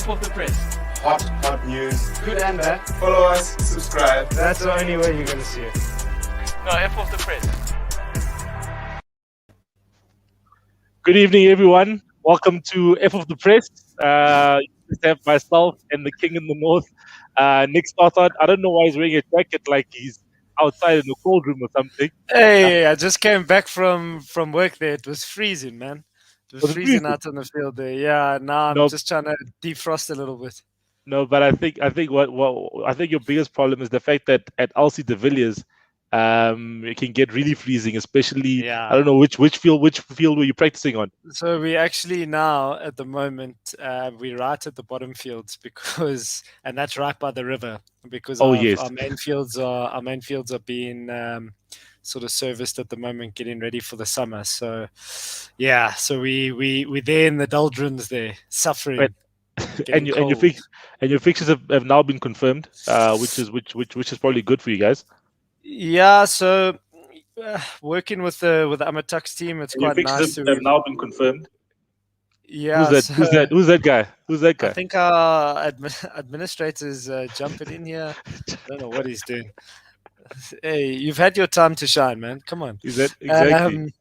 FOFF The Press. Hot news. Good and bad. Follow us, subscribe. That's the only way you're going to see it. No, FOFF The Press. Good evening, everyone. Welcome to FOFF The Press. You have myself and the king in the north, Nick Stothard. I don't know why he's wearing a jacket like he's outside in a cold room or something. Hey, I just came back from work there. It was freezing, man. It was freezing out on the field there. Yeah, now I'm just trying to defrost a little bit. No, but I think your biggest problem is the fact that at LC de Villiers, it can get really freezing, especially I don't know which field were you practicing on? So we actually now at the moment we're right at the bottom fields and that's right by the river because our main fields are being sort of serviced at the moment, getting ready for the summer. So yeah, so we're there in the doldrums there, suffering. Right. And your fixtures have now been confirmed, which is probably good for you guys. Yeah, so working with the AmaTuks team, it's quite nice. Have now been confirmed. Yeah, who's that guy? I think our administrator's jumping in here. I don't know what he's doing. Hey, you've had your time to shine, man. Come on. Is that exactly?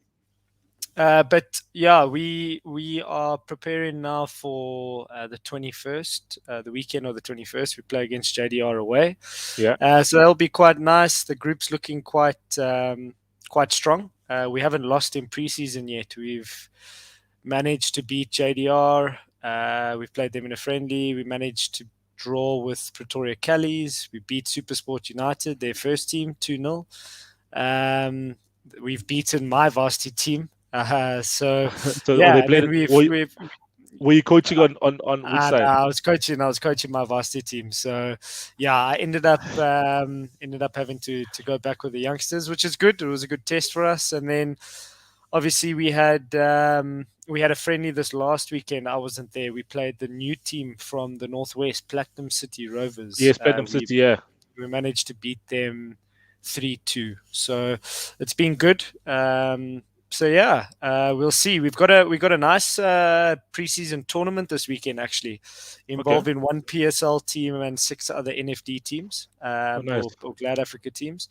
But yeah, we are preparing now for the 21st, the weekend of the 21st. We play against JDR away. Yeah. So that'll be quite nice. The group's looking quite strong. We haven't lost in preseason yet. We've managed to beat JDR. We've played them in a friendly. We managed to draw with Pretoria Callies. We beat Supersport United, their first team, 2-0. We've beaten my varsity team. So yeah, were you coaching on which side? I was coaching my varsity team. So yeah, I ended up having to go back with the youngsters, which is good. It was a good test for us. And then obviously we had a friendly this last weekend. I wasn't there. We played the new team from the Northwest, Platinum City Rovers. Yes, Platinum City, yeah. We managed to beat them 3-2. So it's been good. So yeah, we'll see. We got a nice preseason tournament this weekend, actually, involving one PSL team and 6 other NFD teams, nice. or Glad Africa teams.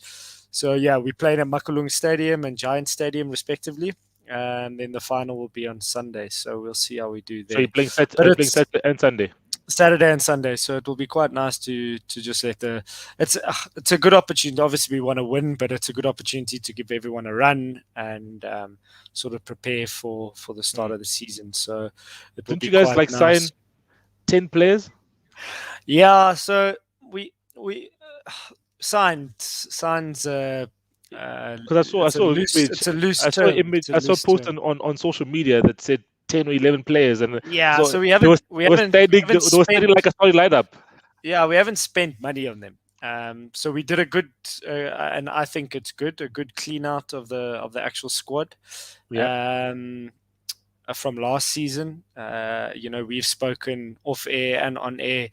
So yeah, we played at Makalung Stadium and Giant Stadium respectively, and then the final will be on Sunday. So we'll see how we do there. So you're playing Saturday and Sunday. Saturday and Sunday, so it will be quite nice to just let it's a good opportunity. Obviously we want to win, but it's a good opportunity to give everyone a run and sort of prepare for the start of the season. So didn't you guys nice. Sign 10 players? Yeah, so we signed because I saw a image. I saw a post on social media that said 10 or 11 players, and so we haven't standing like a solid lineup. Yeah, we haven't spent money on them. So we did a good, and I think it's good, a good clean out of the actual squad. Yeah. From last season, we've spoken off air and on air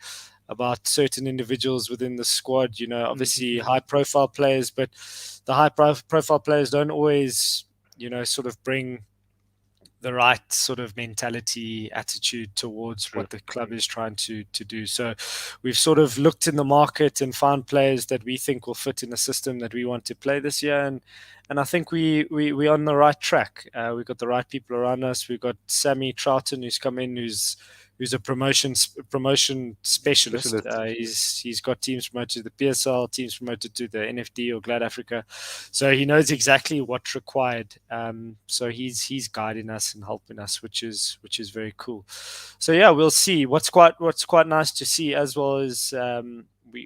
about certain individuals within the squad. Obviously high profile players, but the high profile players don't always, sort of bring the right sort of mentality, attitude towards what the club is trying to do. So we've sort of looked in the market and found players that we think will fit in the system that we want to play this year. And I think we're on the right track. We've got the right people around us. We've got Sammy Troughton who's come in, who's a promotion specialist. He's got teams promoted to the PSL, teams promoted to the NFD or Glad Africa, so he knows exactly what's required. So he's guiding us and helping us, which is very cool. So yeah, we'll see. What's quite nice to see as well as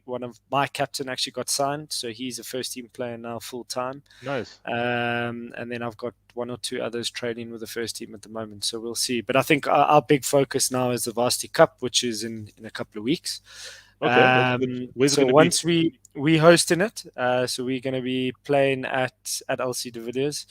one of my captain actually got signed, so he's a first team player now full time. Nice. And then I've got 1 or 2 others training with the first team at the moment, so we'll see. But I think our big focus now is the Varsity Cup, which is in a couple of weeks. Okay. So once we hosting it, so we're going to be playing at LC de Villiers.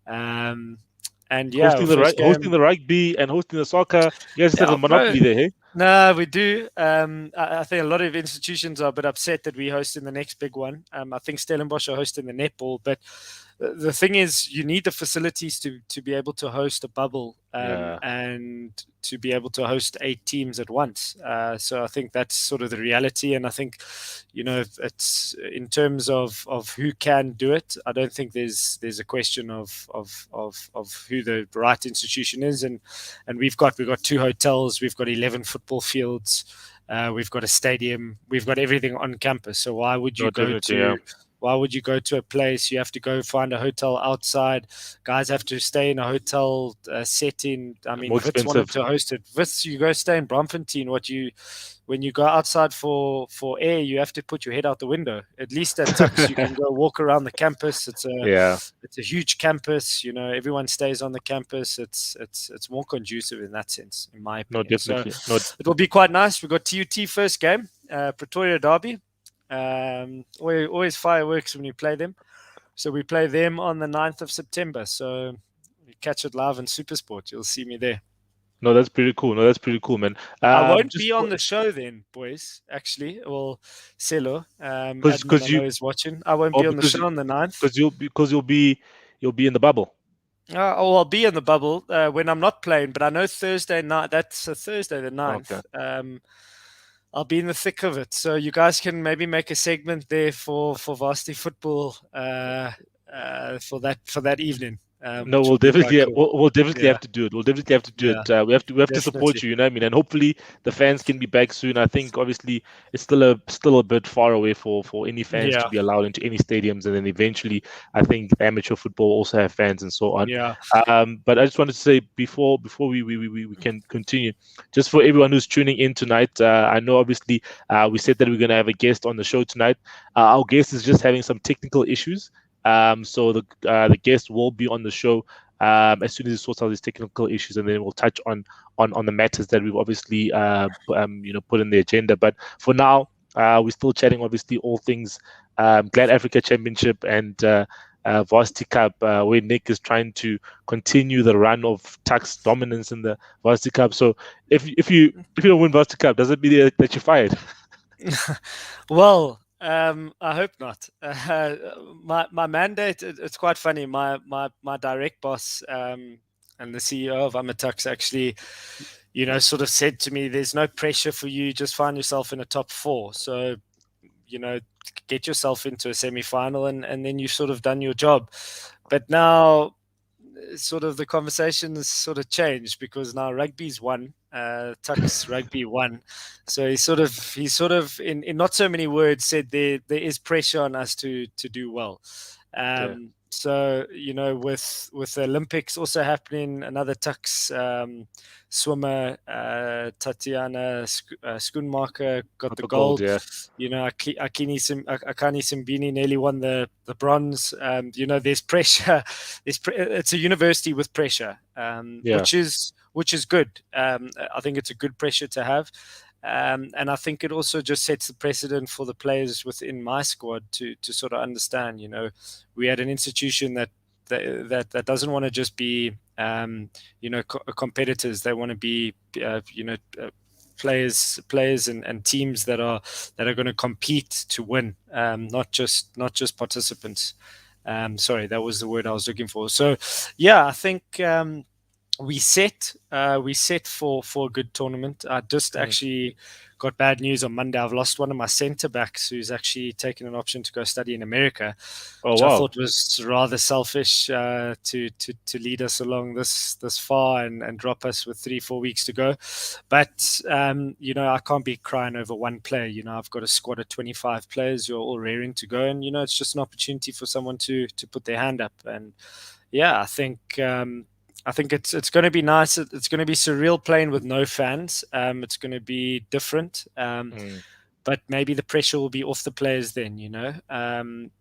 And yeah, hosting the rugby and hosting the soccer. You guys have a monopoly there, hey? No, we do. I think a lot of institutions are a bit upset that we host in the next big one. I think Stellenbosch are hosting the netball, but the thing is, you need the facilities to be able to host a bubble Yeah. and to be able to host 8 teams at once. So I think that's sort of the reality, and I think, it's in terms of who can do it. I don't think there's a question of who the right institution is, and we've got 2 hotels, we've got 11 football fields, we've got a stadium, we've got everything on campus. So No, definitely. Yeah. why would you go to a place? You have to go find a hotel outside. Guys have to stay in a hotel setting. I mean, More Wits wanted expensive. to host it. Wits, you go stay in Bromfontein. When you go outside for air, you have to put your head out the window. At least at Tux, you can go walk around the campus. Yeah. It's a huge campus. Everyone stays on the campus. It's more conducive in that sense, in my No, opinion. So definitely. No. it will be quite nice. We've got TUT first game, Pretoria Derby. Always fireworks when you play them. So we play them on the 9th of September. So you catch it live on Supersport. You'll see me there. No, that's pretty cool. No, that's pretty cool, man. I won't Just be on the show then, boys, actually. Well, Celo, because admin, I know is watching. I won't be on the show on the 9th. because you'll be in the bubble. I'll be in the bubble when I'm not playing, but I know Thursday night, that's a Thursday the 9th. Okay. I'll be in the thick of it. So you guys can maybe make a segment there for varsity football for that evening. No, Which we'll will be quite definitely cool. we'll definitely Yeah, have to do it. We'll definitely have to do yeah, it. We have to support definitely. you. You know what I mean? And hopefully the fans can be back soon. I think obviously it's still a bit far away for any fans to Yeah, be allowed into any stadiums, and then eventually I think amateur football also have fans and so on. yeah. But I just wanted to say before we can continue, just for everyone who's tuning in tonight, I know obviously we said that we're going to have a guest on the show tonight. Our guest is just having some technical issues. So the guest will be on the show as soon as he sorts out these technical issues, and then we'll touch on the matters that we've obviously put in the agenda. But for now, we're still chatting obviously all things Glad Africa Championship and Varsity Cup, where Nick is trying to continue the run of Tuck's dominance in the Varsity Cup. So if you don't win Varsity Cup, does it mean that you're fired? Well, I hope not. My mandate. It's quite funny. My direct boss and the CEO of AmaTuks actually, sort of said to me, "There's no pressure for you. Just find yourself in a top 4. So, get yourself into a semi-final, and then you've sort of done your job." But now, sort of the conversation has sort of changed because now rugby's won. Tuck's rugby won, so he sort of in not so many words said there is pressure on us to do well. Yeah. So with the Olympics also happening, another Tuck's swimmer, Tatiana Schoenmaker got the gold. Yeah. Akani Simbini nearly won the bronze. There's pressure. It's a university with pressure, which is good. I think it's a good pressure to have. And I think it also just sets the precedent for the players within my squad to sort of understand. We had an institution that doesn't want to just be competitors. They want to be players and teams that are going to compete to win, not just participants. Sorry, that was the word I was looking for. So yeah, I think we set for a good tournament. I just actually got bad news on Monday. I've lost one of my centre backs who's actually taken an option to go study in America, which I thought was rather selfish to lead us along this far and drop us with 3-4 weeks to go. But I can't be crying over one player. I've got a squad of 25 players who are all raring to go, and it's just an opportunity for someone to put their hand up. And yeah, I think it's going to be nice. It's going to be surreal playing with no fans. It's going to be different. But maybe the pressure will be off the players then,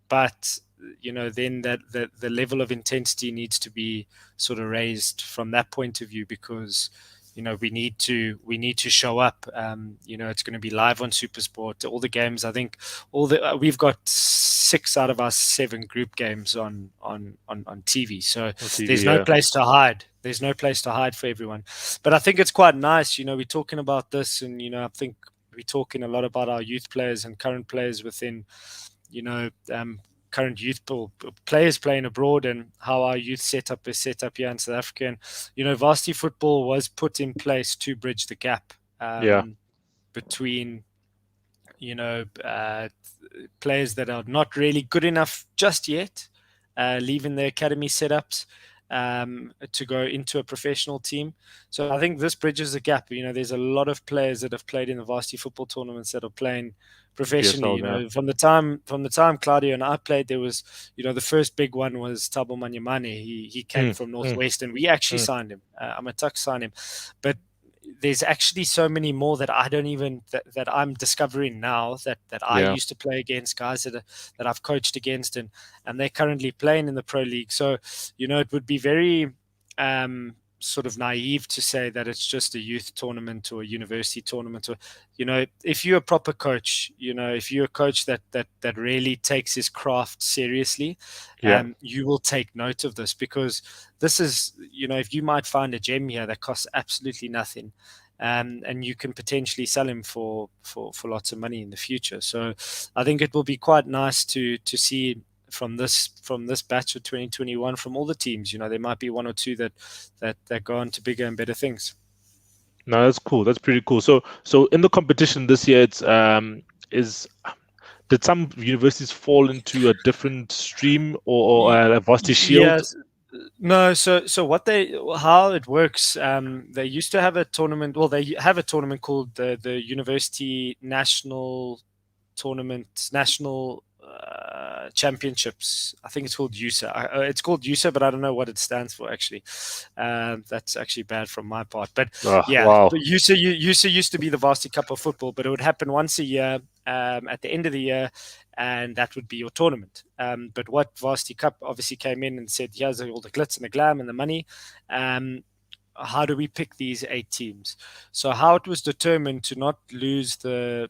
but then that the level of intensity needs to be sort of raised from that point of view, because we need to show up. It's going to be live on SuperSport. All the games, I think, we've got 6 out of our 7 group games on TV. So there's no place to hide. There's no place to hide for everyone. But I think it's quite nice. We're talking about this, and I think we're talking a lot about our youth players and current players within, current youth players playing abroad, and how our youth setup is set up here in South Africa. And varsity football was put in place to bridge the gap between players that are not really good enough just yet, leaving their academy setups to go into a professional team. So I think this bridges the gap. There's a lot of players that have played in the varsity football tournaments that are playing professionally. From the time Claudio and I played, there was, the first big one was Thabo Manyamane. He came from Northwest, and we actually signed him. AmaTuks signed him, but there's actually so many more that I don't even that I'm discovering now that I used to play against, guys that I've coached against, and they're currently playing in the pro league. So it would be very sort of naive to say that it's just a youth tournament or a university tournament, or if you're a proper coach, if you're a coach that really takes his craft seriously, you will take note of this, because this is, if you might find a gem here that costs absolutely nothing, and you can potentially sell him for lots of money in the future. So I think it will be quite nice to see from this batch of 2021, from all the teams. There might be 1 or 2 that go on to bigger and better things. No, that's cool. That's pretty cool. So in the competition this year, it's did some universities fall into a different stream or a varsity shield? Yes. No, so how it works, they used to have a tournament. Well, they have a tournament called the University National Tournament, National Championships. I think it's called USA. It's called USA, but I don't know what it stands for, actually. That's actually bad from my part. But wow. USA used to be the Varsity Cup of football, but it would happen once a year at the end of the year, and that would be your tournament. But what Varsity Cup obviously came in and said, here's all the glitz and the glam and the money. How do we pick these 8 teams? So how it was determined to not lose the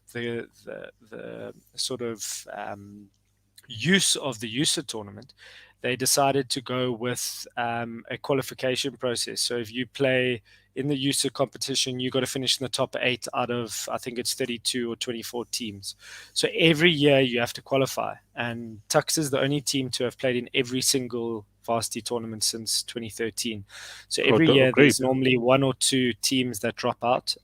sort of use of the USA tournament, they decided to go with a qualification process. So if you play in the USA competition, you got to finish in the top 8 out of, I think it's 32 or 24 teams. So every year you have to qualify. And Tuks is the only team to have played in every single varsity tournament since 2013. So every year there's normally 1 or 2 teams that drop out.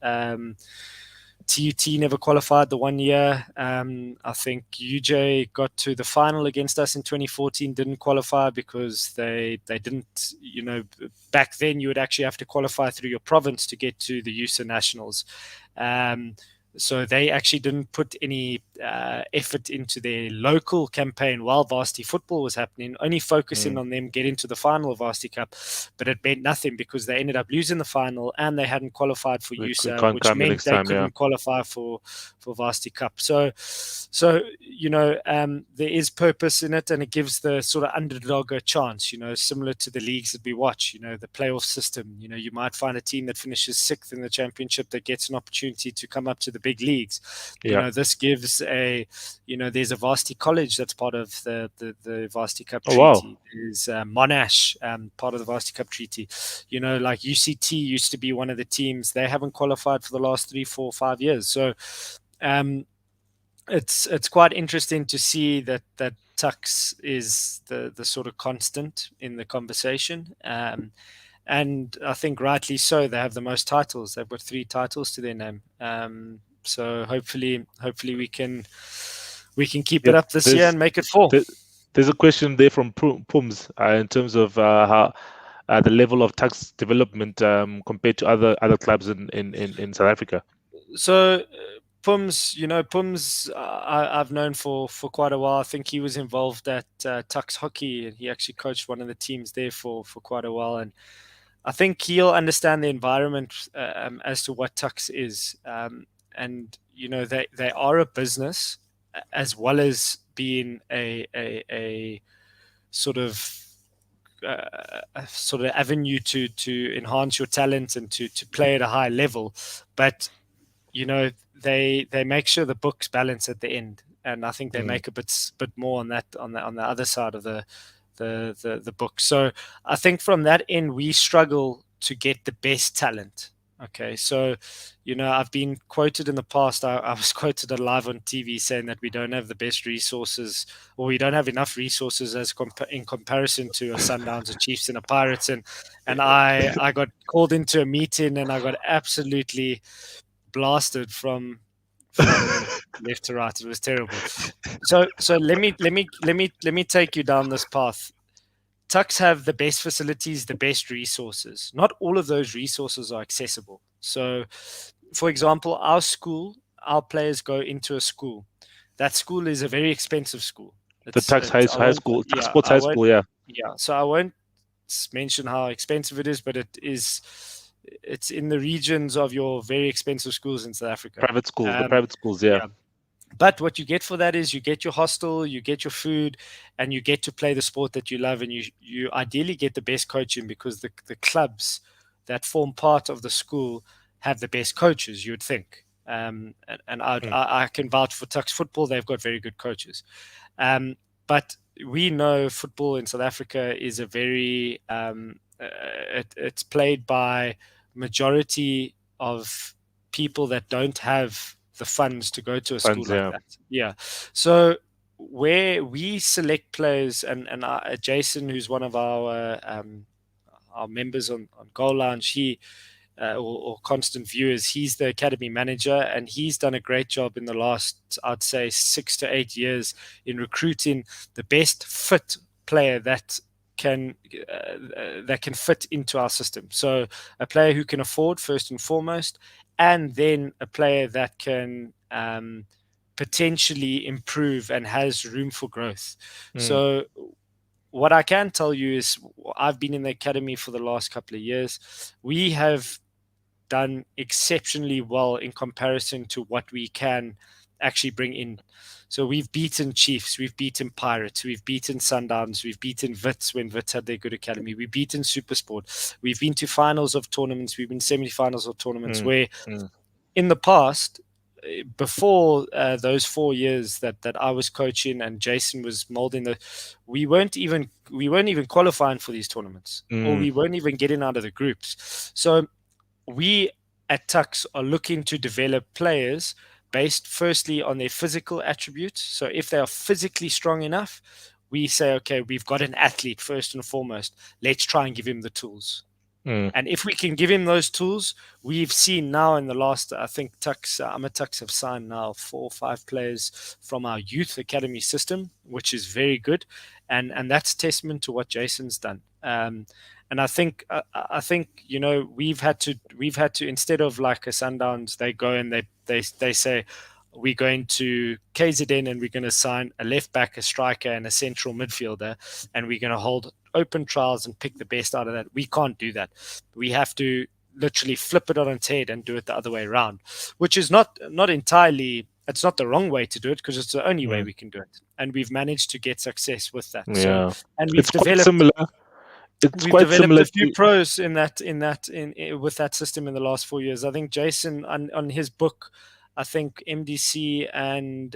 TUT never qualified the one year. I think UJ got to the final against us in 2014, didn't qualify because they didn't, back then you would actually have to qualify through your province to get to the USA Nationals. So they actually didn't put any effort into their local campaign while varsity football was happening, only focusing on them getting to the final of Varsity Cup. But it meant nothing because they ended up losing the final and they hadn't qualified for USA, which meant they couldn't qualify for Varsity Cup. So there is purpose in it, and it gives the sort of underdog a chance, similar to the leagues that we watch, the playoff system. You might find a team that finishes 6th in the championship that gets an opportunity to come up to the big leagues. This gives there's a varsity college that's part of the Varsity Cup treaty. Wow. There's Monash, part of the Varsity Cup treaty. Like UCT used to be one of the teams. They haven't qualified for the last 3, 4, 5 years. So it's quite interesting to see that Tuks is the sort of constant in the conversation. And I think rightly so. They have the most titles. They've got 3 titles to their name. So hopefully we can keep it up this year and make it 4. There's a question there from Pums in terms of how the level of Tuks development compared to other clubs in South Africa. So Pums, I've known for quite a while. I think he was involved at Tuks Hockey, and he actually coached one of the teams there for quite a while. And I think he'll understand the environment as to what Tuks is. And they are a business as well as being a sort of a sort of avenue to enhance your talent and to play at a high level, but they make sure the books balance at the end, and I think they make a bit more on the other side of the book. So I think from that end we struggle to get the best talent. Okay, so I've been quoted in the past. I was quoted live on TV saying that we don't have the best resources, or we don't have enough resources in comparison to a Sundowns, a Chiefs, and a Pirates. And I got called into a meeting and I got absolutely blasted from left to right. It was terrible. So let me take you down this path. Tuks have the best facilities, the best resources. Not all of those resources are accessible. So, for example, our school, our players go into a school. That school is a very expensive school. The Tuks High School, Tuks Sports High School, yeah. Yeah, so I won't mention how expensive it is, but it's in the regions of your very expensive schools in South Africa. Private schools, the private schools, yeah. But what you get for that is you get your hostel, you get your food, and you get to play the sport that you love, and you ideally get the best coaching, because the clubs that form part of the school have the best coaches, you would think. And I can vouch for Tuks football. They've got very good coaches. But we know football in South Africa is a very it's played by majority of people that don't have the funds to go to a school like that. Yeah. So where we select players, and Jason, who's one of our members on Goal Lounge, he or constant viewers, he's the academy manager, and he's done a great job in the last, I'd say, 6 to 8 years in recruiting the best fit player that can fit into our system. So a player who can afford, first and foremost, and then a player that can potentially improve and has room for growth. So what I can tell you is, I've been in the academy for the last couple of years. We have done exceptionally well in comparison to what we can actually bring in. So we've beaten Chiefs, we've beaten Pirates, we've beaten Sundowns, we've beaten Wits when Wits had their good academy, we've beaten Supersport, we've been to finals of tournaments, we've been semi-finals of tournaments, where in the past, before those 4 years that I was coaching and Jason was molding, we weren't even qualifying for these tournaments, or we weren't even getting out of the groups. So we at Tuks are looking to develop players based firstly on their physical attributes. So if they are physically strong enough, we say, okay, we've got an athlete first and foremost. Let's try and give him the tools. And if we can give him those tools, we've seen now in the last, I think AmaTuks have signed now 4 or 5 players from our youth academy system, which is very good. And that's testament to what Jason's done. And I think we've had to, instead of like a Sundowns, they go and they say, we're going to KZN and we're going to sign a left back, a striker, and a central midfielder, and we're going to hold open trials and pick the best out of that. We can't do that. We have to literally flip it on its head and do it the other way around, which is not entirely, it's not the wrong way to do it, because it's the only way we can do it. And we've managed to get success with that. Yeah. So, and we've quite similar. We've developed a few pros in with that system in the last 4 years. I think Jason on his book, I think MDC and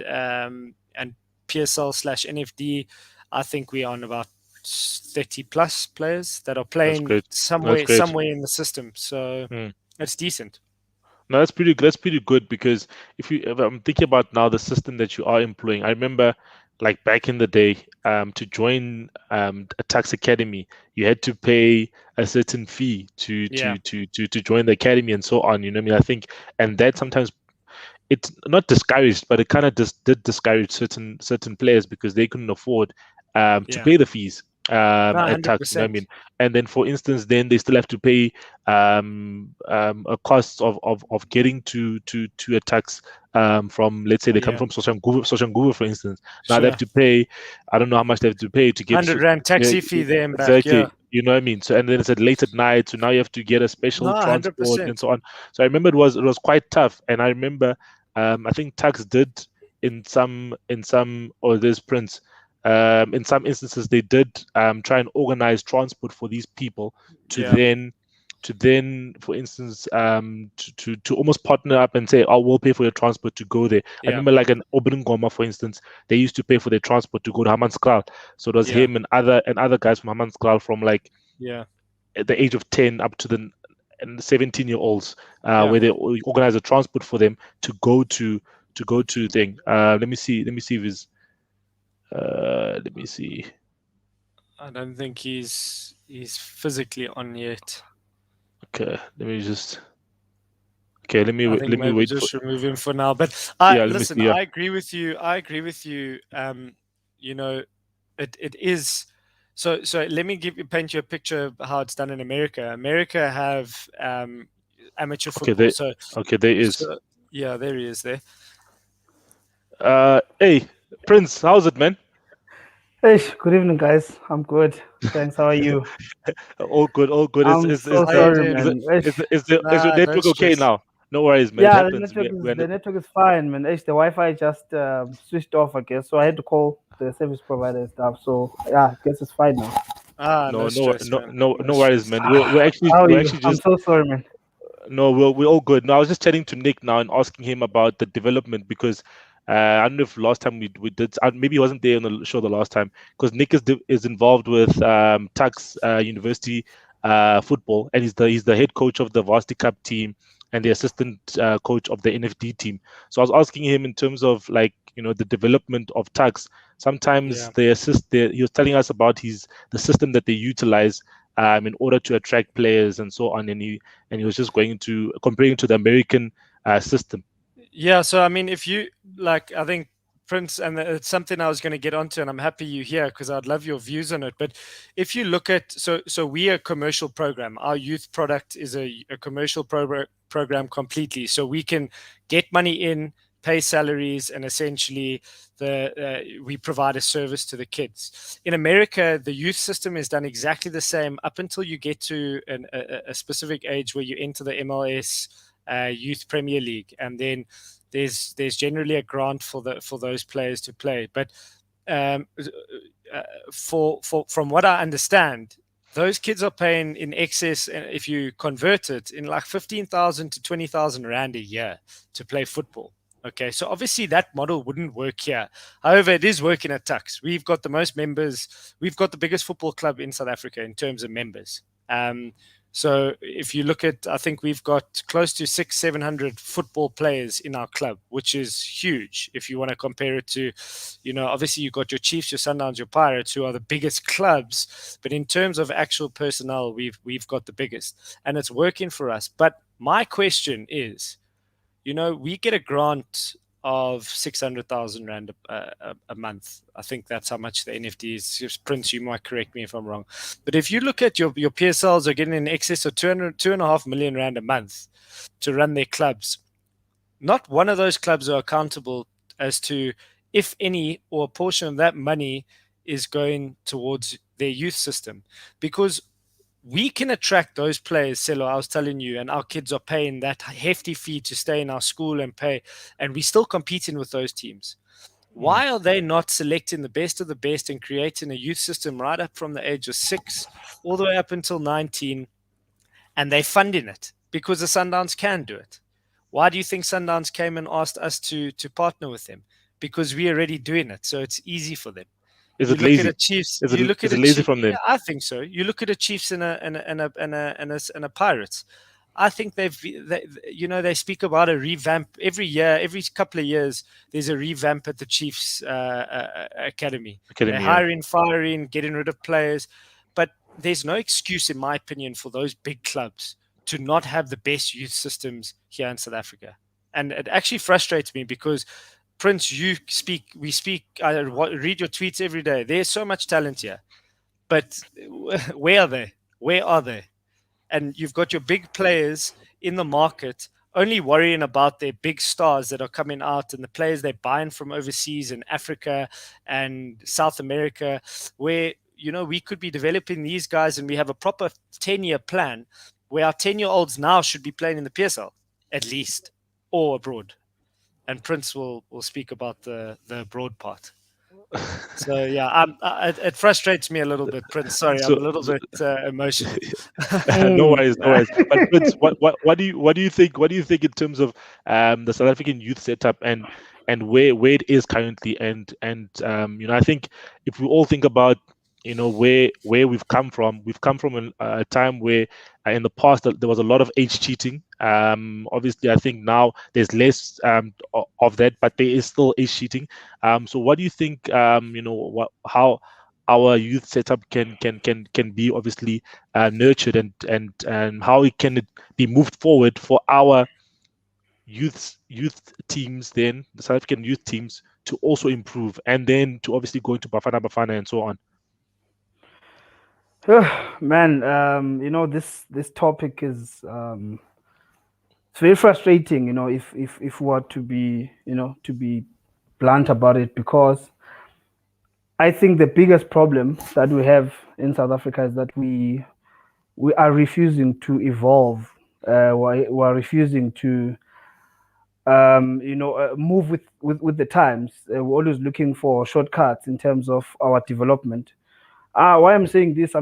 PSL/NFD, I think we're on about 30 plus players that are playing somewhere in the system. So it's decent. No, that's pretty good, because if I'm thinking about now the system that you are employing, I remember like back in the day, to join a Tuks academy, you had to pay a certain fee to join the academy and so on. You know what I mean? I think, and that sometimes it's not discouraged, but it kind of did discourage certain players, because they couldn't afford to pay the fees at Tuks. You know what I mean? And then, for instance, then they still have to pay a cost of getting to a Tuks from, let's say they come from Soshanguve, for instance. Now they have to pay, I don't know how much they have to pay to get 100 rand taxi fee there and back. Exactly. You know what I mean? So, and then it's at late at night, so now you have to get a special transport 100%. and so on. So I remember it was quite tough, and I remember I think Tuks did in some or this Prince, in some instances they did try and organize transport for these people to then, for instance, to almost partner up and say, "Oh, we'll pay for your transport to go there." I remember, like an Obengoma, for instance, they used to pay for their transport to go to Hammanskraal. So it was him and other guys from Hammanskraal from like at the age of 10 up to the 17-year-olds, where they organize a transport for them to go to thing. Let me see if he's. Let me see. I don't think he's physically on yet. Okay, let me just. Okay, let me maybe wait. Just remove him for now. But listen, I agree with you. You know, it is. So let me paint you a picture of how it's done in America. America have amateur football. There is. There he is there. Hey, Prince, how's it, man? Hey, good evening, guys. I'm good. Thanks. How are you? All good. I'm so sorry, man. Is your network okay now? No worries, man. Yeah, the network is fine, man. The Wi-Fi just switched off, I guess. So I had to call the service provider and stuff. So yeah, I guess it's fine now. No worries, man. We're actually just. I'm so sorry, man. No, we're all good. No, I was just chatting to Nick now and asking him about the development because I don't know if last time we did, maybe he wasn't there on the show the last time, because Nick is involved with Tux University football, and he's the head coach of the Varsity Cup team and the assistant coach of the NFD team. So I was asking him in terms of, like, the development of Tux. Sometimes he was telling us about the system that they utilize in order to attract players and so on, and he was just comparing to the American system. Yeah, so I mean, if you like, I think Prince, and it's something I was going to get onto, and I'm happy you're here because I'd love your views on it. But if you look at, so we're a commercial program. Our youth product is a commercial program completely. So we can get money in, pay salaries, and essentially we provide a service to the kids. In America, the youth system is done exactly the same up until you get to a specific age where you enter the MLS Youth Premier League, and then there's generally a grant for those players to play. But from what I understand, those kids are paying in excess, if you convert it, in like 15,000 to 20,000 rand a year to play football. Okay, so obviously that model wouldn't work here. However, it is working at Tux. We've got the most members. We've got the biggest football club in South Africa in terms of members. So if you look at, I think we've got close to 600-700 football players in our club, which is huge. If you want to compare it to, obviously you've got your Chiefs, your Sundowns, your Pirates, who are the biggest clubs. But in terms of actual personnel, we've got the biggest, and it's working for us. But my question is, we get a grant of 600,000 rand a month. I think that's how much the NFT is. Just Prince, you might correct me if I'm wrong. But if you look at your PSLs are getting in excess of 2.5 million rand a month to run their clubs. Not one of those clubs are accountable as to if any or a portion of that money is going towards their youth system, because we can attract those players, Selo, I was telling you, and our kids are paying that hefty fee to stay in our school and pay, and we're still competing with those teams. Why are they not selecting the best of the best and creating a youth system right up from the age of 6 all the way up until 19, and they're funding it? Because the Sundowns can do it. Why do you think Sundowns came and asked us to partner with them? Because we're already doing it, so it's easy for them. Is it lazy? Is it lazy from them? Yeah, I think so. You look at a Chiefs and a Pirates. I think they speak about a revamp every year. Every couple of years, there's a revamp at the Chiefs academy. They're hiring, firing, getting rid of players, but there's no excuse, in my opinion, for those big clubs to not have the best youth systems here in South Africa. And it actually frustrates me because, Prince, we speak, I read your tweets every day. There's so much talent here. But where are they? Where are they? And you've got your big players in the market only worrying about their big stars that are coming out and the players they're buying from overseas in Africa and South America, where, we could be developing these guys, and we have a proper 10-year plan where our 10-year-olds now should be playing in the PSL, at least, or abroad. And Prince will speak about the abroad part. So yeah, it frustrates me a little bit, Prince. Sorry, I'm a little bit emotional. No worries, no worries. But Prince, what do you think? What do you think in terms of the South African youth setup and where it is currently, and I think if we all think about where we've come from a time where in the past there was a lot of age cheating. Obviously, I think now there's less of that, but there is still age cheating. So what do you think? How our youth setup can be obviously nurtured, and how it can be moved forward for our youth teams, then the South African youth teams, to also improve, and then to obviously go into Bafana and so on. Man, this topic is it's very frustrating, if we were to be blunt about it, because I think the biggest problem that we have in South Africa is that we are refusing to evolve. We are refusing to move with the times. We're always looking for shortcuts in terms of our development. Why I'm saying this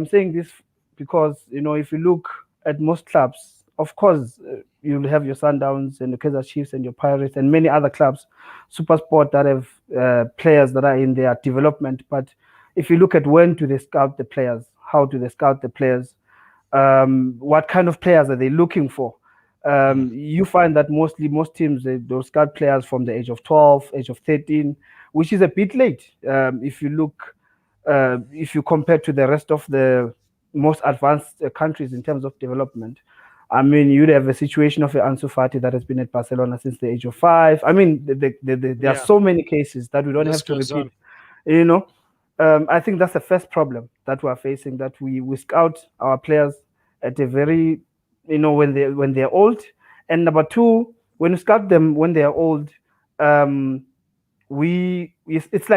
because if you look at most clubs, of course, you'll have your Sundowns and the Kaizer Chiefs and your Pirates and many other clubs, SuperSport, that have players that are in their development. But if you look at when do they scout the players, how do they scout the players, what kind of players are they looking for? You find that most teams, they'll scout players from the age of 12, age of 13, which is a bit late. If you compare to the rest of the most advanced countries in terms of development. I mean, you'd have a situation of Ansu Fati that has been at Barcelona since the age of 5. I mean, there are so many cases that we don't have to repeat. I think that's the first problem that we are facing, that we scout our players at a very, when they're old. And number two, when you scout them when they're old, it's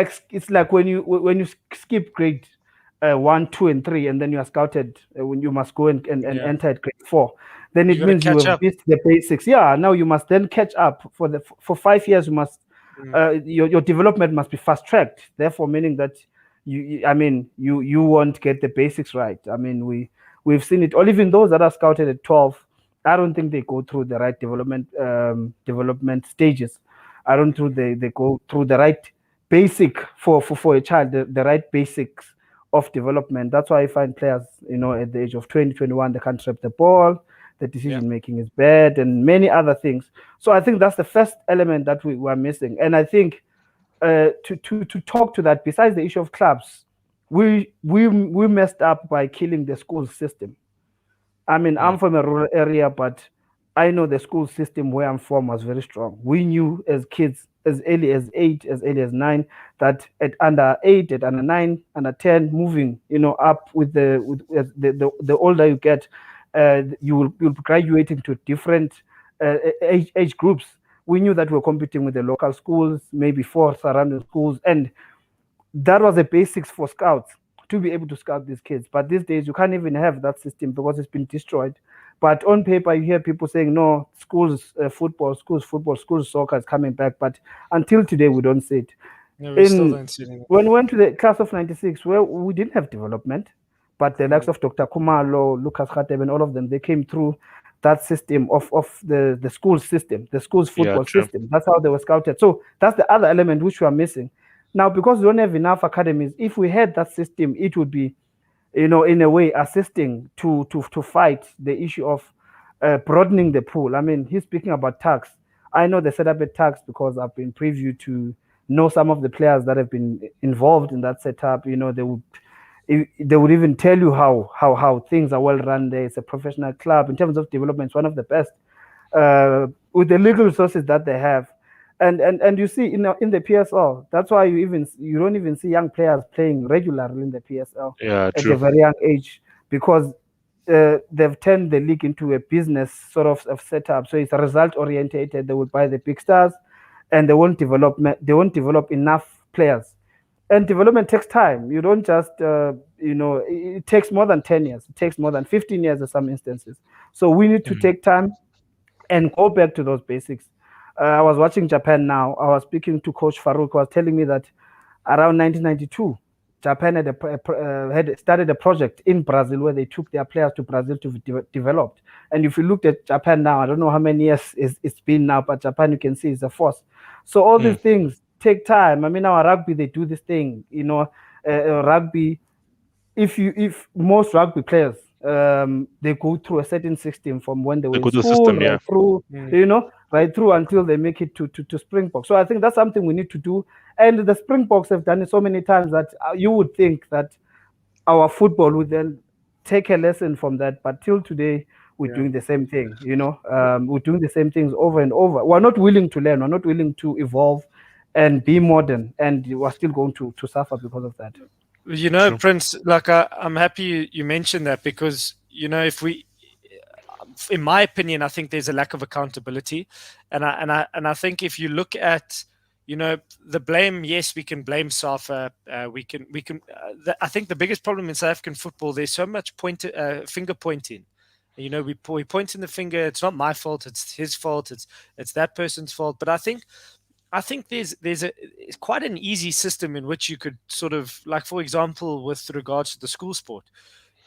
like when you skip grade 1, 2, and 3, and then you are scouted when you must go and enter at grade 4. Then it means you have missed the basics. Yeah, now you must then catch up for 5 years. You must your development must be fast tracked. Therefore, meaning that you won't get the basics right. I mean, we've seen it. Or even those that are scouted at 12, I don't think they go through the right development stages. I don't think they go through the right basic for a child, the right basics of development. That's why I find players, at the age of 20, 21, they can't trap the ball, the decision making is bad, and many other things. So I think that's the first element that we are missing. And I think to talk to that, besides the issue of clubs, we messed up by killing the school system. I mean, I'm from a rural area, but I know the school system where I'm from was very strong. We knew as kids, as early as 8, as early as 9, that at under 8, at under 9, under 10, moving, up with the older you get, you'll be graduating to different age groups. We knew that we were competing with the local schools, maybe 4 surrounding schools, and that was the basics for scouts to be able to scout these kids. But these days, you can't even have that system because it's been destroyed. But on paper, you hear people saying, no, schools football, schools soccer is coming back. But until today, we don't see it. No, we still don't see it. When we went to the class of 96, well, we didn't have development. But the likes of Dr. Kumalo, Lucas Khateb, and all of them, they came through that system of the school system, the school's football system. That's how they were scouted. So that's the other element which we are missing. Now, because we don't have enough academies, if we had that system, it would be, in a way, assisting to fight the issue of broadening the pool. I mean, he's speaking about tax. I know they set up a tax because I've been privy to know some of the players that have been involved in that setup. They would even tell you how things are well run there. It's a professional club. In terms of development, it's one of the best with the legal resources that they have. And you see in the PSL, that's why you don't even see young players playing regularly in the PSL at a very young age, because they've turned the league into a business sort of setup. So it's result orientated. They will buy the big stars, and they won't develop enough players. And development takes time. You don't just it takes more than 10 years. It takes more than 15 years in some instances. So we need to take time and go back to those basics. I was watching Japan now. I was speaking to Coach Farouk, who was telling me that around 1992, Japan had started a project in Brazil where they took their players to Brazil to be developed. And if you looked at Japan now, I don't know how many years it's been now, but Japan, you can see, is a force. So all these things take time. I mean, our rugby, they do this thing, rugby. If most rugby players, they go through a certain system from when they were in school, right through until they make it to Springboks. So I think that's something we need to do. And the Springboks have done it so many times that you would think that our football would then take a lesson from that. But till today, we're doing the same thing, we're doing the same things over and over. We're not willing to learn. We're not willing to evolve and be modern. And we're still going to suffer because of that. True. Prince, like I'm happy you mentioned that, because, if we, in my opinion, I think there's a lack of accountability. And I think if you look at, the blame, yes, we can blame SAFA. I think the biggest problem in South African football, there's so much finger pointing. We point in the finger. It's not my fault. It's his fault. It's that person's fault. But I think it's quite an easy system in which you could sort of, like, for example, with regards to the school sport,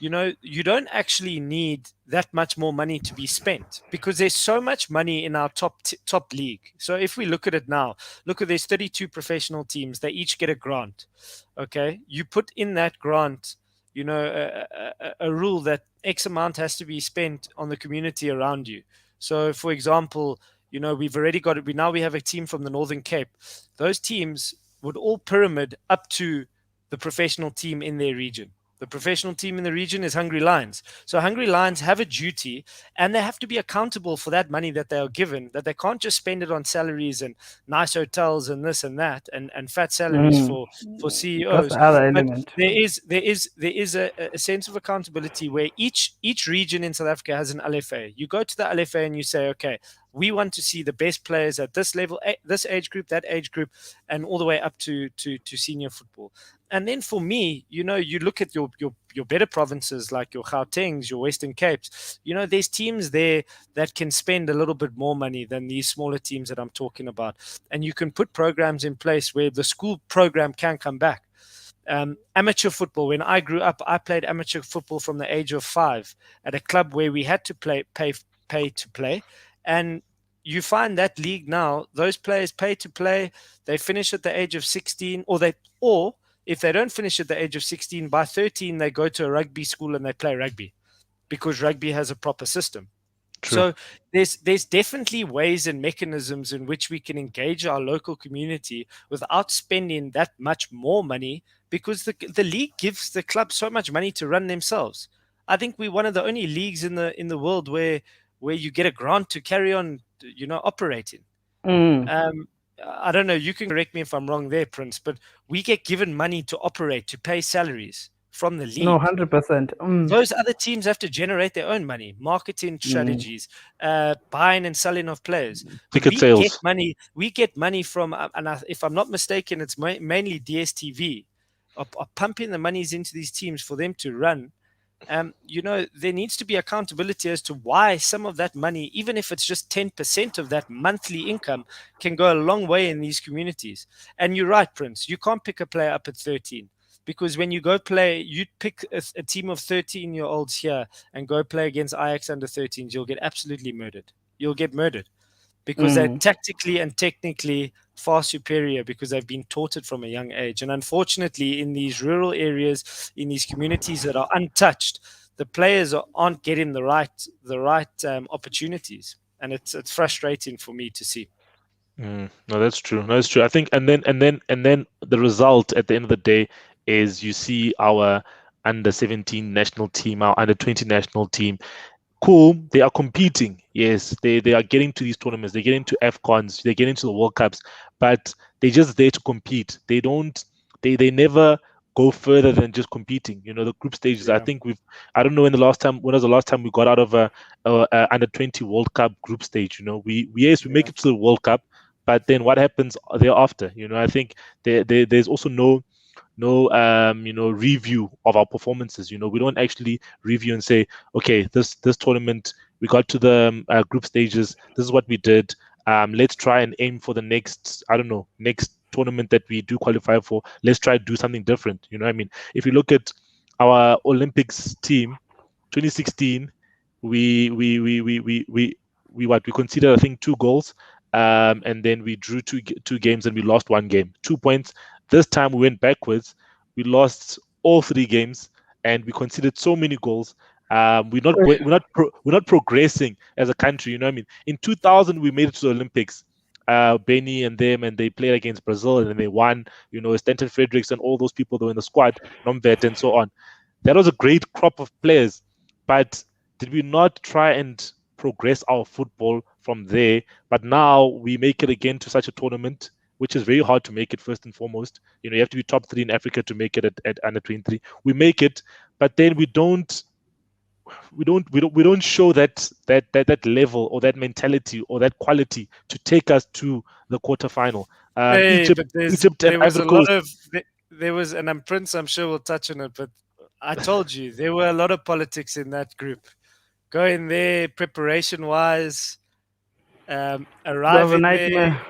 you don't actually need that much more money to be spent, because there's so much money in our top league. So if we look at it now, there's 32 professional teams. They each get a grant. Okay, you put in that grant, a rule that X amount has to be spent on the community around you. So, for example, we've already got it. We have a team from the Northern Cape. Those teams would all pyramid up to the professional team in their region. The professional team in the region is Hungry Lions. So Hungry Lions have a duty, and they have to be accountable for that money that they are given, that they can't just spend it on salaries and nice hotels and this and that and fat salaries for CEOs. That's the other element. There is a sense of accountability where each region in South Africa has an LFA. You go to the LFA and you say, okay, we want to see the best players at this level, this age group, that age group, and all the way up to senior football. And then for me, you look at your better provinces like your Gautengs, your Western Capes, there's teams there that can spend a little bit more money than these smaller teams that I'm talking about. And you can put programs in place where the school program can come back. Amateur football, when I grew up, I played amateur football from the age of 5 at a club where we had to pay to play. And you find that league now, those players pay to play, they finish at the age of 16, or if they don't finish at the age of 16, by 13, they go to a rugby school and they play rugby, because rugby has a proper system. True. So there's definitely ways and mechanisms in which we can engage our local community without spending that much more money, because the league gives the club so much money to run themselves. I think we're one of the only leagues in the world where you get a grant to carry on, operating. I don't know, you can correct me if I'm wrong there, Prince, but we get given money to operate, to pay salaries from the league. No, 100%. Those other teams have to generate their own money, marketing strategies, buying and selling of players. Ticket sales. We get money from, if I'm not mistaken, it's mainly DSTV, are pumping the monies into these teams for them to run. There needs to be accountability as to why some of that money, even if it's just 10% of that monthly income, can go a long way in these communities. And you're right, Prince, you can't pick a player up at 13, because when you go play, you pick a team of 13-year-olds here and go play against Ajax under 13s, you'll get absolutely murdered. You'll get murdered, because they're tactically and technically far superior, because they've been taught it from a young age. And unfortunately, in these rural areas, in these communities that are untouched, the players aren't getting the right opportunities, and it's frustrating for me to see. No, that's true. I think, and then the result at the end of the day is you see our under 17 national team, our under 20 national team. Cool, they are competing. Yes, they are getting to these tournaments. They get into AFCONs. They get into the World Cups, but they're just there to compete. They never go further than just competing. The group stages. Yeah. I think I don't know when was the last time we got out of a under 20 World Cup group stage. We make it to the World Cup, but then what happens thereafter? I think there's also no review of our performances. We don't actually review and say, okay, this tournament we got to the group stages, this is what we did, let's try and aim for the next tournament that we do qualify for, let's try to do something different. You know what I mean? If you look at our Olympics team, 2016, we conceded, I think, 2 goals, and then we drew two games and we lost 1 game, 2 points. This time we went backwards. We lost all 3 games and we conceded so many goals. We're not progressing as a country. You know what I mean? In 2000, we made it to the Olympics. Benny and them, and they played against Brazil and they won. You know, Stanton Fredericks and all those people that were in the squad, Nomvet and so on. That was a great crop of players, but did we not try and progress our football from there? But now we make it again to such a tournament, which is very hard to make it. First and foremost, you know, you have to be top 3 in Africa to make it at under 23. We make it, but then we don't show that level or that mentality or that quality to take us to the quarterfinal. Egypt and Ivory Coast. There was, and Prince, I'm sure we'll touch on it, but I told you there were a lot of politics in that group. Going there, preparation-wise, arriving there,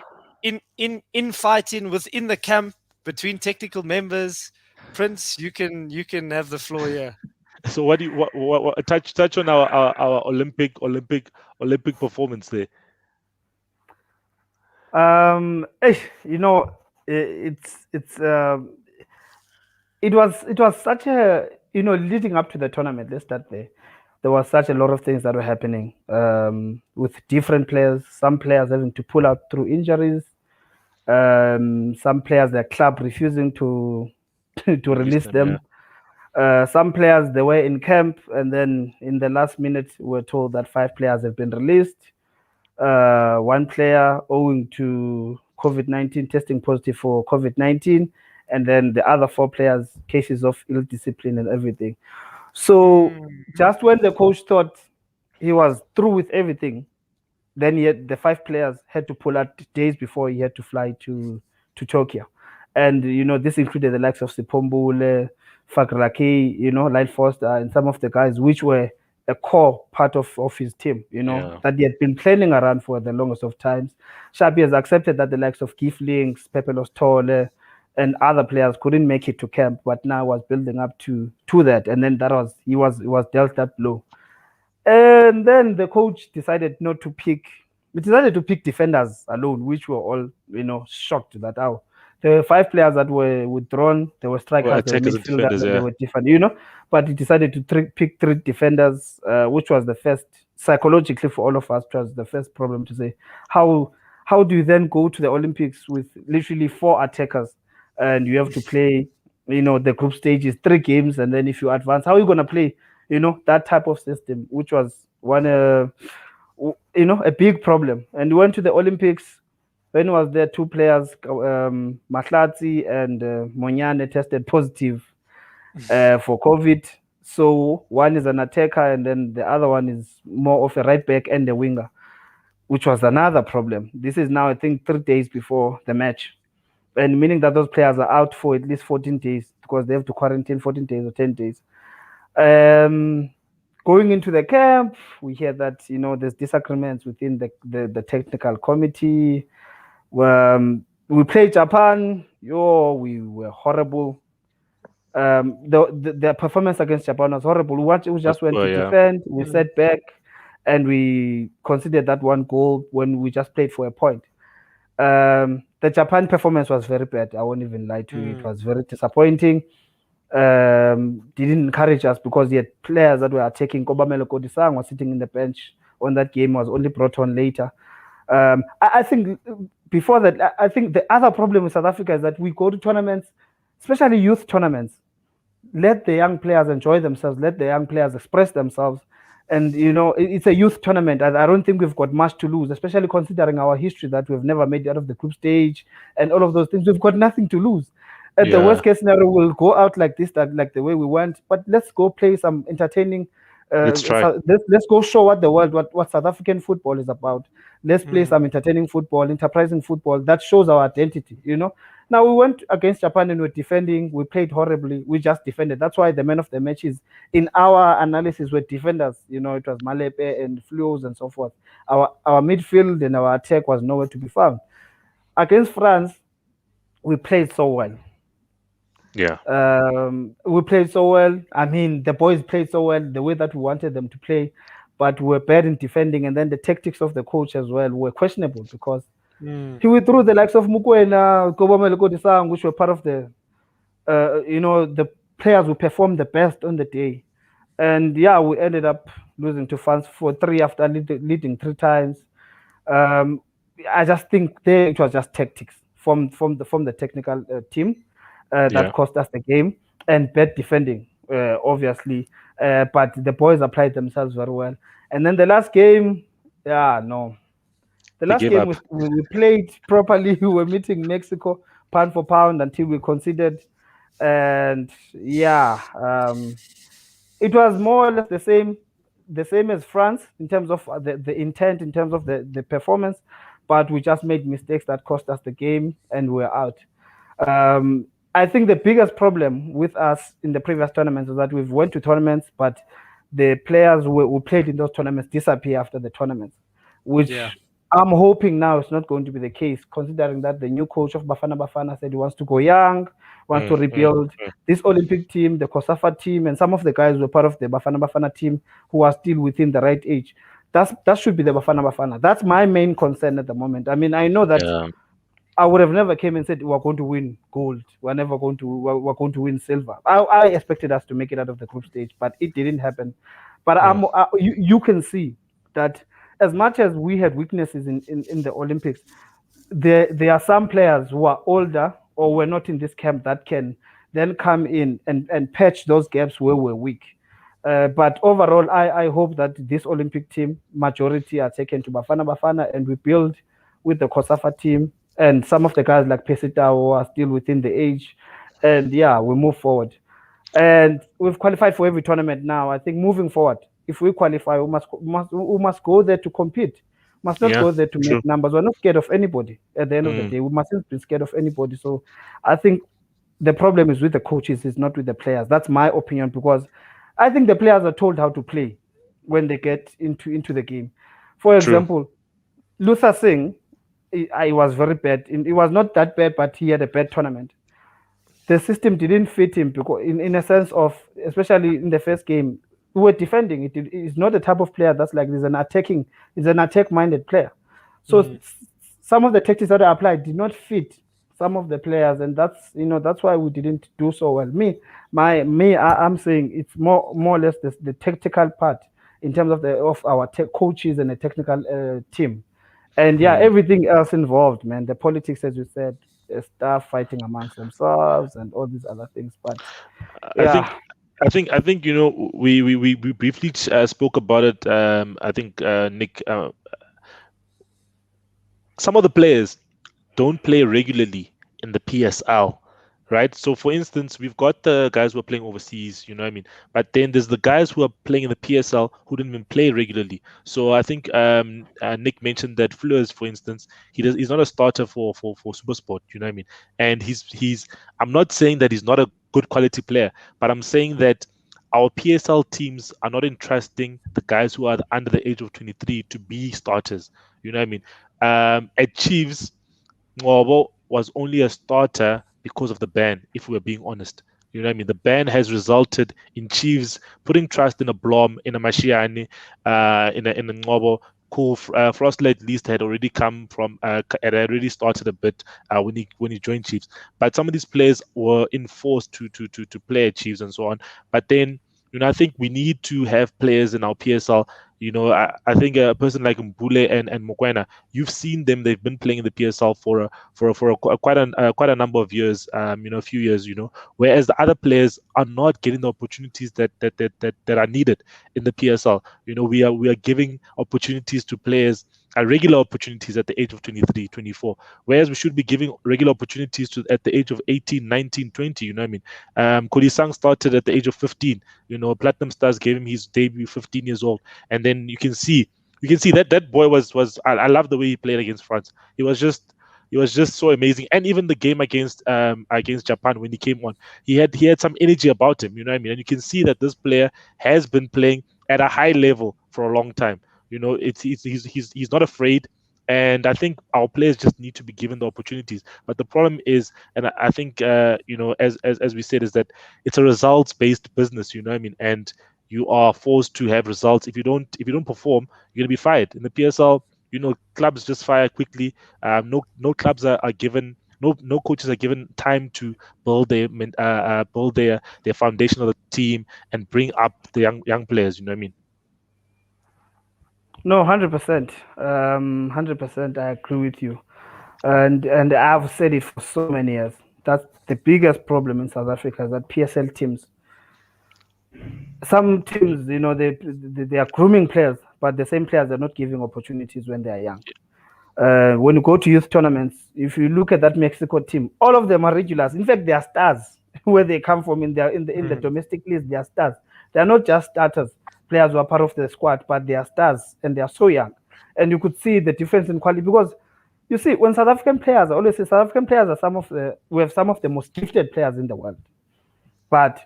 in fighting within the camp between technical members. Prince, you can have the floor here. So what touch on our Olympic performance there? You know, it was such a, you know, leading up to the tournament. Let's start there. There was such a lot of things that were happening with different players. Some players having to pull out through injuries. Some players, their club refusing to release them. Yeah. Some players, they were in camp, and then in the last minute, we're told that 5 players have been released. 1 player owing to COVID-19, testing positive for COVID-19, and then the other 4 players, cases of ill discipline and everything. So just when the coach thought he was through with everything, then the 5 players had to pull out days before he had to fly to Tokyo. And, you know, this included the likes of Sipombule, Fakraki, you know, Light Foster, and some of the guys which were a core part of his team, you know, that he had been planning around for the longest of times. Shabi has accepted that the likes of Keith Links, Pepelos Tole, and other players couldn't make it to camp, but now was building up to that. And then he was dealt that blow. And then the coach decided to pick defenders alone, which were all, you know, shocked that there were 5 players that were withdrawn. There were strikers, there were midfielders, they were different, you know. But he decided to pick 3 defenders, which was the first, psychologically for all of us, it was the first problem to say, how do you then go to the Olympics with literally 4 attackers, and you have to play, you know, the group stages, 3 games, and then if you advance, how are you going to play, you know, that type of system, which was one, you know, a big problem. And we went to the Olympics. When was there 2 players, Mahlatsi and Monyane, tested positive for COVID. So one is an attacker, and then the other one is more of a right back and a winger, which was another problem. This is now, I think, 3 days before the match, and meaning that those players are out for at least 14 days because they have to quarantine 14 days or 10 days. Going into the camp, we hear that, you know, there's disagreements within the technical committee. We played Japan. We were horrible. The performance against Japan was horrible. We just went to defend. We sat back, and we considered that 1 goal when we just played for a point. The Japan performance was very bad. I won't even lie to you. It was very disappointing. Didn't encourage us because he had players that were attacking. Kobamelo Kodisang was sitting in the bench on that game, was only brought on later. I think before that, I think the other problem with South Africa is that we go to tournaments, especially youth tournaments, let the young players enjoy themselves, let the young players express themselves. And, you know, it's a youth tournament. I don't think we've got much to lose, especially considering our history that we've never made it out of the group stage and all of those things. We've got nothing to lose. At the worst case scenario, we'll go out like this, like the way we went. But let's go play some entertaining. Let's go show what South African football is about. Let's play some entertaining football, enterprising football that shows our identity, you know. Now, we went against Japan and we're defending. We played horribly. We just defended. That's why the men of the matches in our analysis were defenders. You know, it was Malepe and Fluos and so forth. Our midfield and our attack was nowhere to be found. Against France, we played so well. Yeah. We played so well. I mean, the boys played so well the way that we wanted them to play, but we were bad in defending, and then the tactics of the coach as well were questionable because he withdrew the likes of Mukwena, Kobamelo Kodisang, which were part of the, the players who performed the best on the day. And yeah, we ended up losing to France for 3 after leading 3 times. I just think there it was just tactics from the technical team that cost us the game, and bad defending, obviously. But the boys applied themselves very well. And then the last game, the last game we played properly. We were meeting Mexico pound for pound until we conceded, and it was more or less the same as France in terms of the intent, in terms of the performance, but we just made mistakes that cost us the game and we're out. I think the biggest problem with us in the previous tournaments is that we've went to tournaments, but the players who played in those tournaments disappear after the tournaments, which I'm hoping now is not going to be the case, considering that the new coach of Bafana said he wants to go young, wants to rebuild this Olympic team, the COSAFA team, and some of the guys who were part of the Bafana team who are still within the right age. That should be the Bafana. That's my main concern at the moment. I mean, I know that I would have never came and said we're going to win gold. We're going to win silver. I expected us to make it out of the group stage, but it didn't happen. But you can see that as much as we had weaknesses in the Olympics, there are some players who are older or were not in this camp that can then come in and patch those gaps where we're weak. But overall, I hope that this Olympic team, majority are taken to Bafana, and we build with the COSAFA team and some of the guys like Pesita who are still within the age. And we move forward. And we've qualified for every tournament now. I think moving forward, if we qualify, we must go there to compete. Must not go there to make numbers. We're not scared of anybody at the end of the day. We mustn't be scared of anybody. So I think the problem is with the coaches, it's not with the players. That's my opinion, because I think the players are told how to play when they get into the game. For example, Luther Singh, I was very bad. It was not that bad, but he had a bad tournament. The system didn't fit him because, in a sense of, especially in the first game, we were defending. It's not the type of player that's like, he's an attack-minded player. So some of the tactics that I applied did not fit some of the players, and that's why we didn't do so well. I'm saying it's more or less the tactical part in terms of our coaches and the technical team, and everything else involved, man. The politics, as you said, staff fighting amongst themselves and all these other things. But I think we briefly spoke about it. I think Nick, some of the players don't play regularly in the PSL, right? So for instance, we've got the guys who are playing overseas, you know what I mean? But then there's the guys who are playing in the PSL who didn't even play regularly. So I think Nick mentioned that Fleurs, for instance, he's not a starter for Supersport, you know what I mean? And he's I'm not saying that he's not a good quality player, but I'm saying that our PSL teams are not entrusting the guys who are under the age of 23 to be starters, you know what I mean? At Chiefs, Ngobo was only a starter because of the ban, if we're being honest. You know what I mean? The ban has resulted in Chiefs putting trust in a Blom, in a Mashiane, in a Ngobo. Cool. Frostler at least had already come from, had already started a bit when he joined Chiefs. But some of these players were enforced to play at Chiefs and so on. But then, I think we need to have players in our PSL. I think a person like Mbule and Mokwena, you've seen them. They've been playing in the PSL for quite a number of years. A few years. Whereas the other players are not getting the opportunities that are needed in the PSL. We are giving opportunities to players, regular opportunities at the age of 23, 24. Whereas we should be giving regular opportunities at the age of 18, 19, 20. You know what I mean? Kodisang started at the age of 15. Platinum Stars gave him his debut 15 years old, and then you can see that boy was. I love the way he played against France. He was just so amazing. And even the game against Japan, when he came on, he had some energy about him. You know what I mean? And you can see that this player has been playing at a high level for a long time. He's not afraid And I think our players just need to be given the opportunities. But the problem is, and I think as we said, is that it's a results based business. You know what I mean? And you are forced to have results. If you don't perform, you're gonna be fired. In the PSL, clubs just fire quickly. No clubs are given. No coaches are given time to build their foundation of the team and bring up the young players. You know what I mean? No, 100%. 100%. I agree with you, and I've said it for so many years. That's the biggest problem in South Africa, is that PSL teams. Some teams, they are grooming players, but the same players are not giving opportunities when they are young. When you go to youth tournaments, if you look at that Mexico team, all of them are regulars. In fact, they are stars where they come from in the domestic list. They are stars. They are not just starters, players who are part of the squad, but they are stars and they are so young. And you could see the difference in quality, because you see, when South African players, I always say South African players are we have some of the most gifted players in the world. But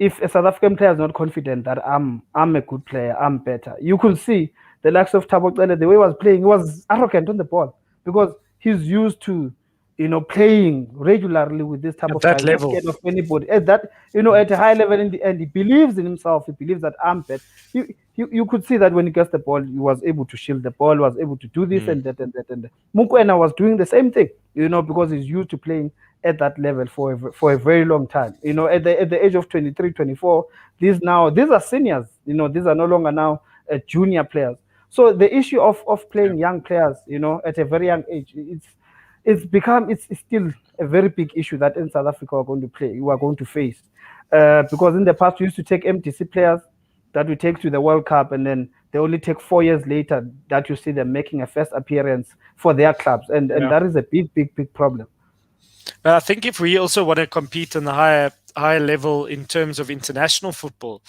if a South African player is not confident that I'm a good player, I'm better, you could see the likes of Thabo Cele, the way he was playing, he was arrogant on the ball, because he's used to, playing regularly with this type At of that guys, level. not scared of anybody. At that, at a high level in the end, he believes in himself. He believes that I'm better. You could see that when he gets the ball, he was able to shield the ball, was able to do this and that and that and that. Mokoena was doing the same thing, because he's used to playing at that level for a very long time. At the age of 23, 24, these are seniors. These are no longer now junior players. So the issue of playing young players, at a very young age, it's still a very big issue that in South Africa we are going to face. Because in the past we used to take MDC players that we take to the World Cup, and then they only take 4 years later that you see them making a first appearance for their clubs, and that is a big problem. But I think if we also want to compete on the higher level in terms of international football,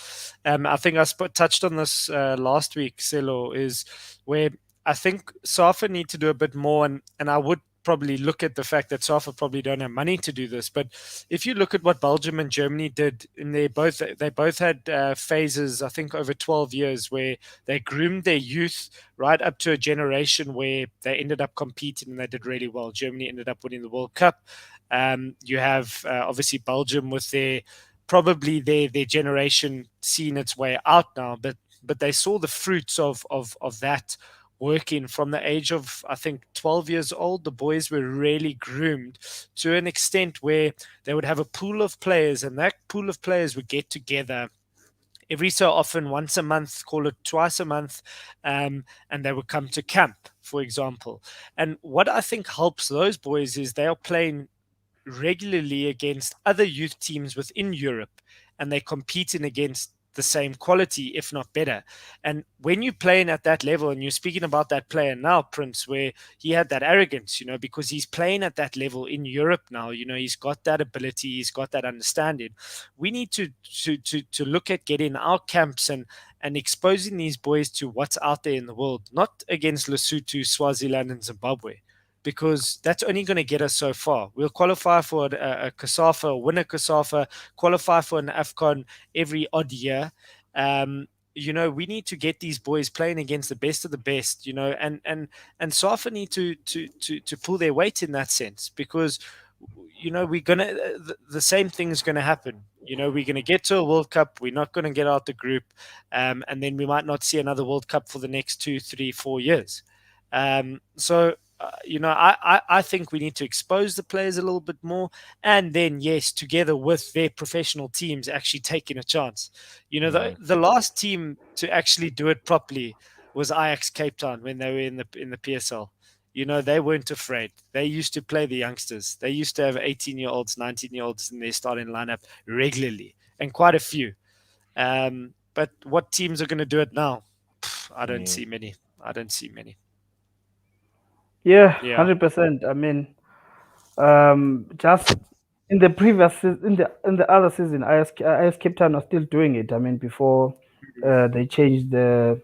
I think I touched on this last week, Selo, is where I think SAFA need to do a bit more, and I would probably look at the fact that SAFA probably don't have money to do this. But if you look at what Belgium and Germany did, and they both had phases, I think over 12 years, where they groomed their youth right up to a generation where they ended up competing and they did really well. Germany ended up winning the World Cup. You have obviously Belgium with their generation seeing its way out now, but they saw the fruits of that working from the age of, I think, 12 years old. The boys were really groomed to an extent where they would have a pool of players, and that pool of players would get together every so often, once a month, call it twice a month, and they would come to camp, for example. And what I think helps those boys is they are playing regularly against other youth teams within Europe, and they're competing against the same quality, if not better. And when you're playing at that level, and you're speaking about that player now, Prince, where he had that arrogance, because he's playing at that level in Europe now, he's got that ability, he's got that understanding. We need to look at getting our camps and exposing these boys to what's out there in the world, not against Lesotho, Swaziland, and Zimbabwe, because that's only going to get us so far. We'll qualify for a COSAFA, win a COSAFA, qualify for an AFCON every odd year. We need to get these boys playing against the best of the best, and SAFA need to pull their weight in that sense, because we're gonna the same thing is going to happen. We're going to get to a World Cup, we're not going to get out the group, and then we might not see another World Cup for the next 2, 3, 4 years. I think we need to expose the players a little bit more, and then, yes, together with their professional teams actually taking a chance. The last team to actually do it properly was Ajax Cape Town when they were in the PSL. They weren't afraid. They used to play the youngsters. They used to have 18-year-olds, 19-year-olds in their starting lineup regularly, and quite a few. But what teams are going to do it now? I don't see many. Yeah, 100%. I mean, just in the previous in the other season, AS Cape Town are still doing it. I mean, before they changed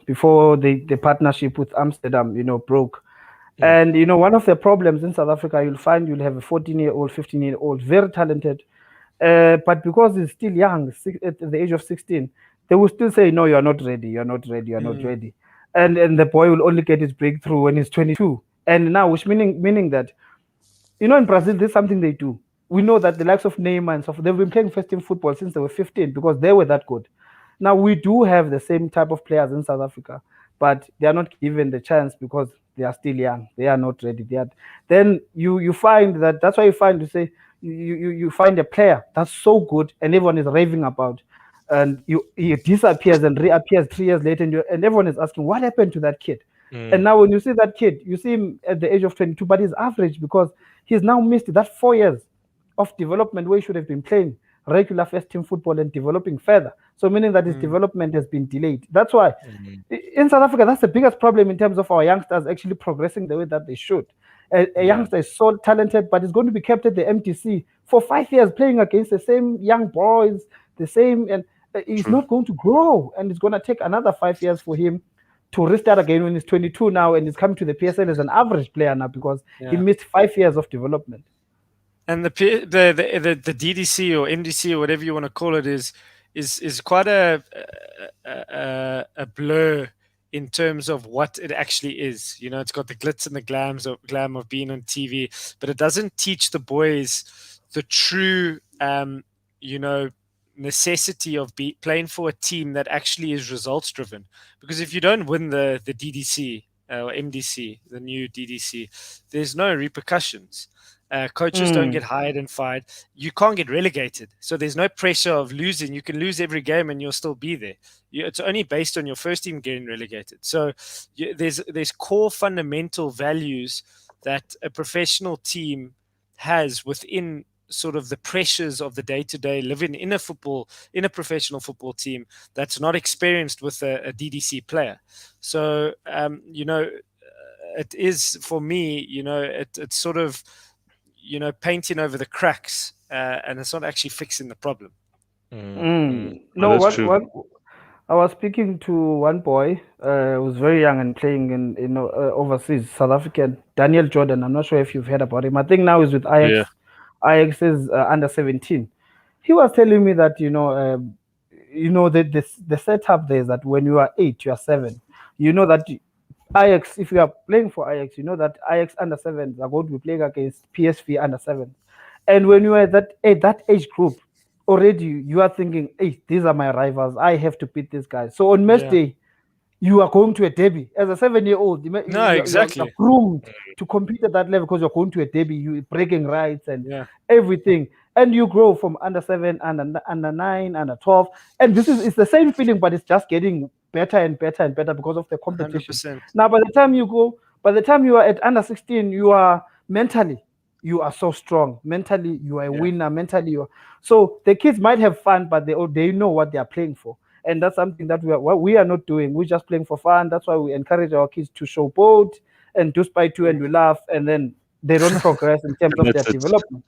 before the partnership with Amsterdam, broke. Yeah. And one of the problems in South Africa, you'll have a 14-year-old, 15-year-old, very talented, but because he's still young, at the age of 16, they will still say, "No, you are not ready. You are not ready. You are not ready." And the boy will only get his breakthrough when he's 22. And now, which meaning that, in Brazil, there's something they do. We know that the likes of Neymar and so forth, they've been playing first team football since they were 15 because they were that good. Now, we do have the same type of players in South Africa, but they are not given the chance because they are still young. They are not ready. Then you find that's why you find a player that's so good and everyone is raving about, and he disappears and reappears 3 years later, and everyone is asking what happened to that kid. And now when you see that kid, you see him at the age of 22, but he's average because he's now missed that 4 years of development where he should have been playing regular first team football and developing further. So meaning that his development has been delayed. That's why in South Africa, that's the biggest problem in terms of our youngsters actually progressing the way that they should. A youngster is so talented, but is going to be kept at the MTC for 5 years playing against the same young boys, and he's not going to grow. And it's going to take another 5 years for him to restart again when he's 22 now, and he's coming to the PSL as an average player now because he missed 5 years of development. And the DDC or MDC or whatever you want to call it is quite a blur in terms of what it actually is. It's got the glitz and the glam of being on TV, but it doesn't teach the boys the true, necessity of playing for a team that actually is results driven. Because if you don't win the DDC or MDC, the new DDC, there's no repercussions. Coaches don't get hired and fired. You can't get relegated. So there's no pressure of losing. You can lose every game and you'll still be there. It's only based on your first team getting relegated. So there's core fundamental values that a professional team has within sort of the pressures of the day-to-day living in a professional football team that's not experienced with a DDC player. So, it is for me, it's sort of, painting over the cracks, and it's not actually fixing the problem. No, I was speaking to one boy who was very young and playing in overseas, South African, Daniel Jordan. I'm not sure if you've heard about him. I think now he's with Ajax. Yeah. Ajax is under 17. He was telling me that the setup there is that when you are 8, you are 7. That Ajax, if you are playing for Ajax, that Ajax under 7s are going to be playing against PSV under 7. And when you are at that age group, already you are thinking, hey, these are my rivals. I have to beat these guys. So on match day, you are going to a derby as a 7-year-old. Exactly. You're groomed to compete at that level because you're going to a derby. You're breaking rights and everything, and you grow from under 7, under 9, under 12, and it's the same feeling, but it's just getting better and better and better because of the competition. 100%. Now, by the time you are at under 16, you are so strong. Mentally, you are a winner. Mentally, so the kids might have fun, but they know what they are playing for. And that's something that we are not doing. We're just playing for fun. That's why we encourage our kids to show both and do spy two, and we laugh, and then they don't progress in terms of their development.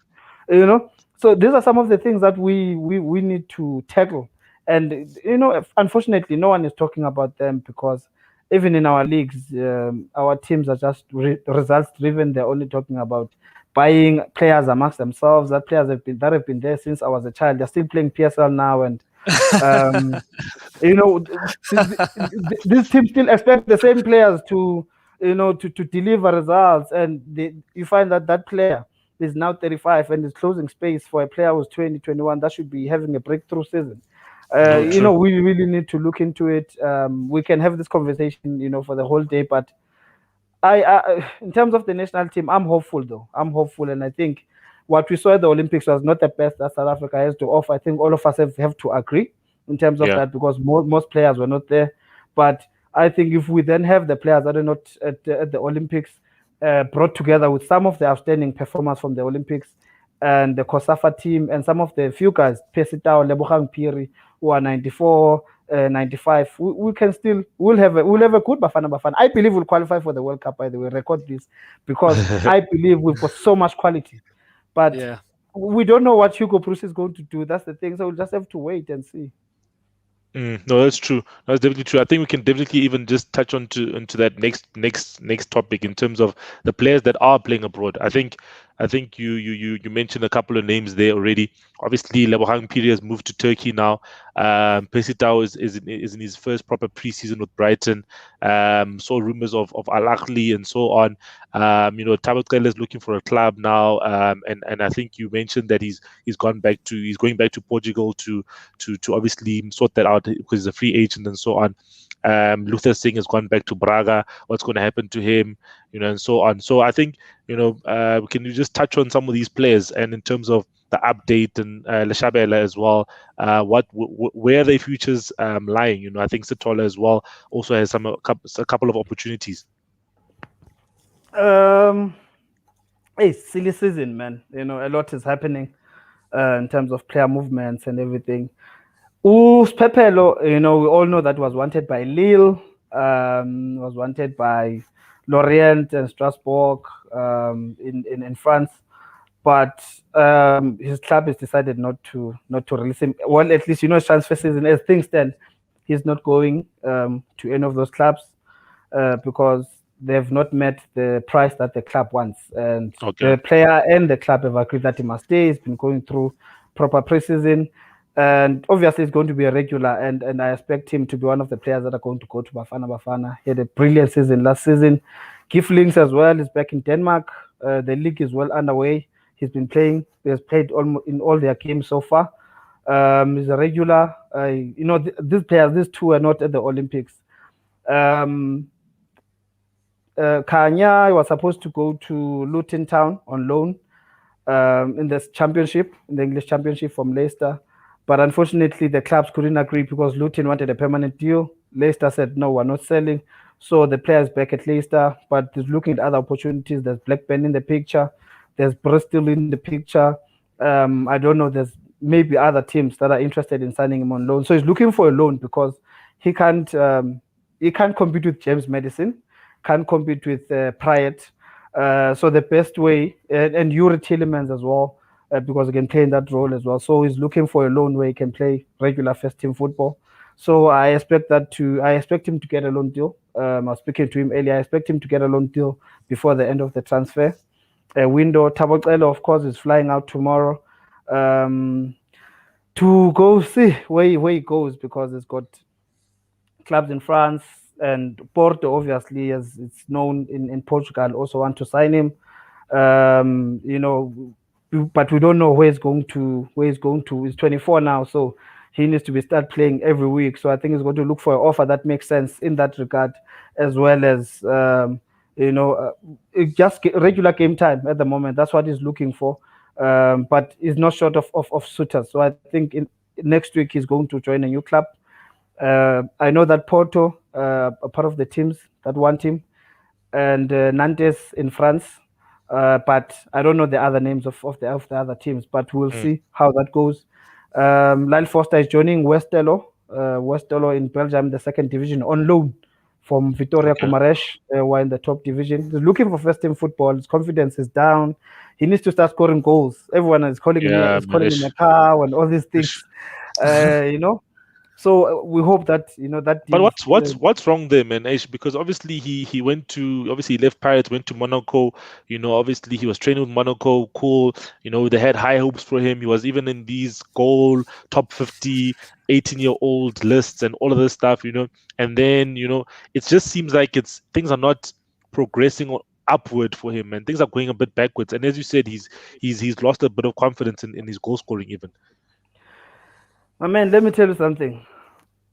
So these are some of the things that we need to tackle. And unfortunately, no one is talking about them because even in our leagues, our teams are just results driven. They're only talking about buying players amongst themselves. That players have been there since I was a child. They're still playing PSL now, and this team still expect the same players to deliver results, and you find that player is now 35 and is closing space for a player who's 20, 21 that should be having a breakthrough season. We really need to look into it. We can have this conversation, for the whole day, but I in terms of the national team, I'm hopeful though. I'm hopeful, and I think what we saw at the Olympics was not the best that South Africa has to offer. I think all of us have to agree in terms of that because most players were not there. But I think if we then have the players that are not at the Olympics brought together with some of the outstanding performers from the Olympics and the COSAFA team and some of the few guys, Pesitao, Lebogang Phiri, who are 94, 95, we'll have a good Bafana. I believe we'll qualify for the World Cup, by the way, record this, because I believe we've got so much quality. But we don't know what Hugo Broos is going to do. That's the thing. So we'll just have to wait and see. No, that's true. That's definitely true. I think we can definitely even just touch into that next topic in terms of the players that are playing abroad. I think I think you mentioned a couple of names there already. Obviously, Lebohang Piri has moved to Turkey now. Percy Tau is in his first proper preseason with Brighton. Saw rumors of Al Ahly and so on. Thabo Qhele is looking for a club now. And I think you mentioned that he's going back to Portugal to obviously sort that out because he's a free agent and so on. Luther Singh has gone back to Braga. What's going to happen to him, and so on. So I think, can you just touch on some of these players and in terms of the update and Leshabela as well? Where are their futures lying? I think Sitola as well also has a couple of opportunities. It's silly season, man. A lot is happening in terms of player movements and everything. Pepelo, we all know that was wanted by Lille, was wanted by Lorient and Strasbourg in France, but his club has decided not to release him. Well, at least transfer season as things stand, he's not going to any of those clubs because they've not met the price that the club wants, and the player and the club have agreed that he must stay. He's been going through proper preseason. And obviously, it's going to be a regular, and I expect him to be one of the players that are going to go to Bafana. He had a brilliant season last season. Giflings as well is back in Denmark. The league is well underway. He's been playing. He has played almost in all their games so far. He's a regular. These players, these two are not at the Olympics. Kanya was supposed to go to Luton Town on loan in the English Championship from Leicester. But unfortunately, the clubs couldn't agree because Luton wanted a permanent deal. Leicester said, no, we're not selling. So the player's back at Leicester, but he's looking at other opportunities. There's Blackburn in the picture. There's Bristol in the picture. I don't know. There's maybe other teams that are interested in signing him on loan. So he's looking for a loan because he can't compete with James Maddison, can't compete with Pryor. So the best way, and Yuri Tillemans as well, because he can play in that role as well. So he's looking for a loan where he can play regular first team football. So I expect him to get a loan deal. I was speaking to him earlier. I expect him to get a loan deal before the end of the transfer window. Thabo Qhele, of course, is flying out tomorrow to go see where he goes because he's got clubs in France, and Porto, obviously, as it's known in Portugal, also want to sign him. But we don't know where he's going to. He's 24 now, so he needs to start playing every week. So I think he's going to look for an offer that makes sense in that regard, as well as just regular game time at the moment. That's what he's looking for. But he's not short of suitors. So I think next week he's going to join a new club. I know that Porto are part of the teams that want him, and Nantes in France. But I don't know the other names of the other teams, but we'll see how that goes. Lyle Foster is joining Westerlo in Belgium, the second division, on loan from Vitoria Guimarães, who are in the top division. He's looking for first team football. His confidence is down. He needs to start scoring goals. Everyone is calling him a cow and all these things, So we hope that that. But what's wrong there, man? Because obviously he left Pirates, went to Monaco. Obviously he was training with Monaco. Cool. They had high hopes for him. He was even in these goal top 50 18-year-old lists and all of this stuff. And then it just seems like things are not progressing upward for him, and things are going a bit backwards. And as you said, he's lost a bit of confidence in his goal scoring even. My man, let me tell you something.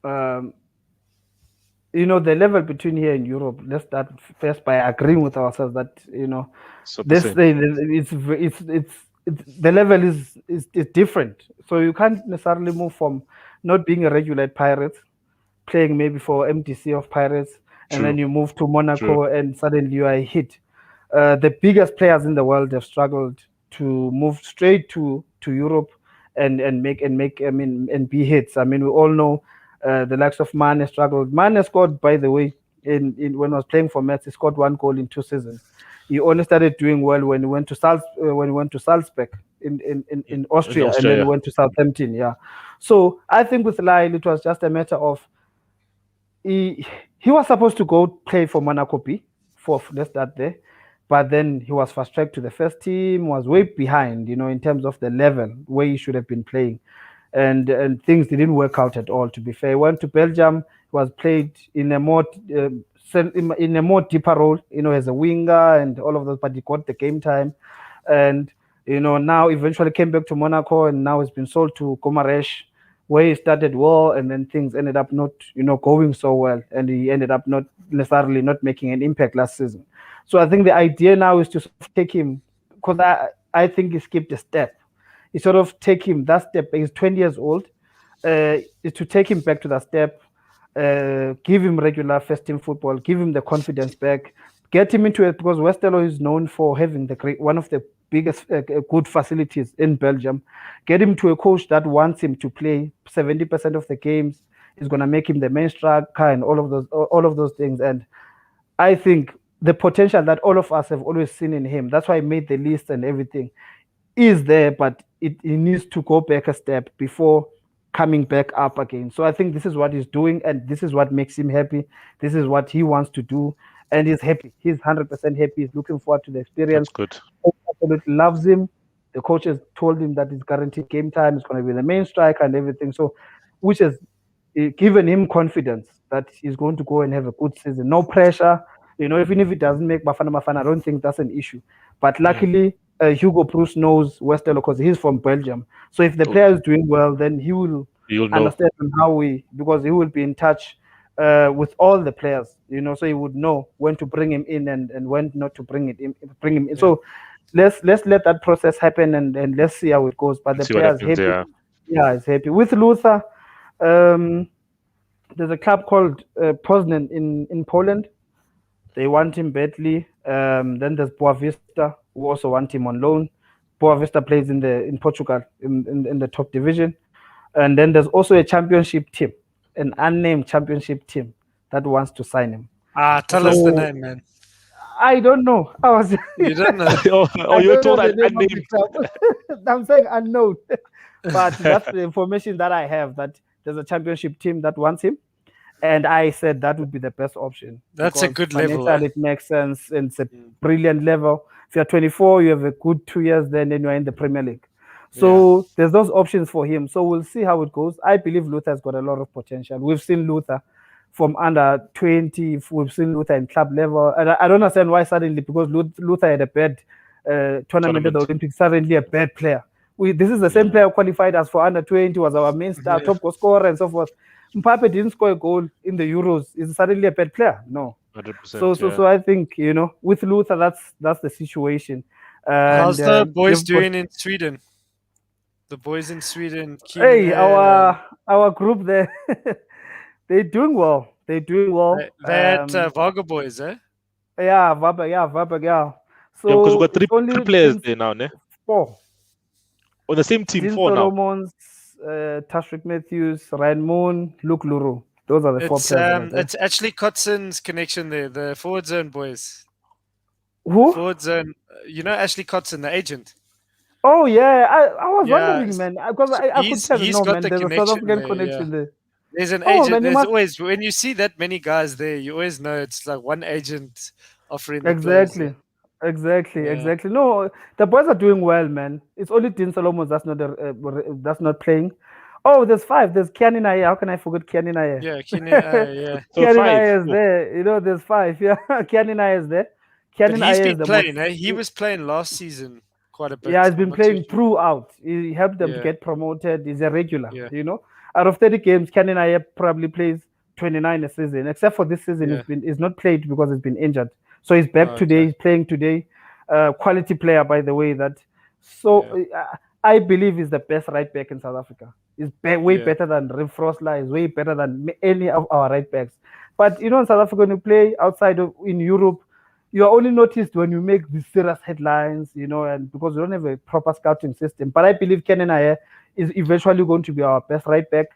The level between here and Europe. Let's start first by agreeing with ourselves that the level is different. So you can't necessarily move from not being a regular at Pirates, playing maybe for MDC of Pirates, and then you move to Monaco and suddenly you are a hit. The biggest players in the world have struggled to move straight to Europe and be hits. I mean, we all know the likes of Mane struggled. Mane scored, by the way, in when he was playing for Metz, he scored 1 goal in 2 seasons. He only started doing well when he went to Salzburg in Austria, and then he went to Southampton. Yeah. So I think with Lyle, it was just a matter of he was supposed to go play for Monaco B. Let's start there. but then he was fast-tracked to the first team, was way behind, in terms of the level where he should have been playing. And things didn't work out at all, to be fair. He went to Belgium, was played in a more deeper role, as a winger and all of those, but he got the game time. And, now eventually came back to Monaco, and now he's been sold to Comaresh, where he started well, and then things ended up not, going so well. And he ended up not necessarily not making an impact last season. So I think the idea now is to take him, because I think he skipped a step. You sort of take him that step. He's 20 years old. Is to take him back to that step, give him regular first team football, give him the confidence back, get him into it, because Westerlo is known for having one of the biggest good facilities in Belgium. Get him to a coach that wants him to play 70% of the games. Is going to make him the main striker and all of those things. And I think the potential that all of us have always seen in him, that's why I made the list and everything, is there, but it needs to go back a step before coming back up again. So I think this is what he's doing, and this is what makes him happy. This is what he wants to do, and he's happy. He's 100% happy. He's looking forward to the experience. That's good. He absolutely loves him. The coach has told him that he's guaranteed game time. He's going to be the main striker and everything. So, which has given him confidence that he's going to go and have a good season. No pressure. Even if he doesn't make Bafana, I don't think that's an issue. But luckily, Hugo Bruce knows Westerlo because he's from Belgium. So if the player is doing well, then you'll understand because he will be in touch with all the players, so he would know when to bring him in and when not to bring him in. Yeah. So let's let that process happen and let's see how it goes. But the player is happy. Yeah, he's happy. With Luther, there's a club called Poznan in Poland. They want him badly. Then there's Boa Vista, who also want him on loan. Boa Vista plays in Portugal in the top division. And then there's also a championship team, an unnamed championship team that wants to sign him. Tell us the name, man. I don't know. You don't know? You're told that unnamed. I'm saying unknown. But that's the information that I have, that there's a championship team that wants him. And I said that would be the best option. That's a good level. It makes sense. And it's a brilliant level. If you're 24, you have a good 2 years, then you're in the Premier League. So there's those options for him. So we'll see how it goes. I believe Luther's got a lot of potential. We've seen Luther from under 20. We've seen Luther in club level. And I don't understand why suddenly, because Luther had a bad tournament at the Olympics, suddenly a bad player. This is the same player who qualified us for under 20, was our main star, top goal scorer and so forth. Mbappe didn't score a goal in the Euros. Is suddenly a bad player? No. 100%, so I think, with Luther, that's the situation. How's the boys doing in Sweden? The boys in Sweden. Hey, our group there, they're doing well. They're doing well. They're at Varga boys, eh? Yeah, Varga, yeah. So because we've got three players there now, ne? 4. On the same team, Dean 4 Solomons, Tashrik Matthews, Ryan Moon, Luke Luru. Those are the 4 players. It's actually Kotson's connection there, the forward zone boys. Who? Forward zone. Ashley Kotson, the agent. Oh, yeah. I was wondering, man. Because I could tell, man. There's a South African connection there. There's an agent. There's always, when you see that many guys there, you always know it's like one agent offering. Exactly. No, the boys are doing well, man. It's only Dean Solomon that's not playing. Oh, there's 5. There's Kiani Naye. How can I forget Kiani Naye? Yeah, Kiani Naye. So Kiani 5. Naye is there. There's 5. Yeah, Kiani Naye is there. He's been playing. He was playing last season quite a bit. Yeah, he's been playing throughout. He helped them get promoted. He's a regular. Out of 30 games, Kiani Naye probably plays 29 a season, except for this season. He's not played because he's been injured. So he's back today. He's playing today. Quality player, by the way. I believe he's the best right back in South Africa. He's way better than Rip Frostler. He's way better than any of our right backs. But in South Africa, when you play in Europe, you are only noticed when you make these serious headlines, and because we don't have a proper scouting system. But I believe Kiani Naye is eventually going to be our best right back.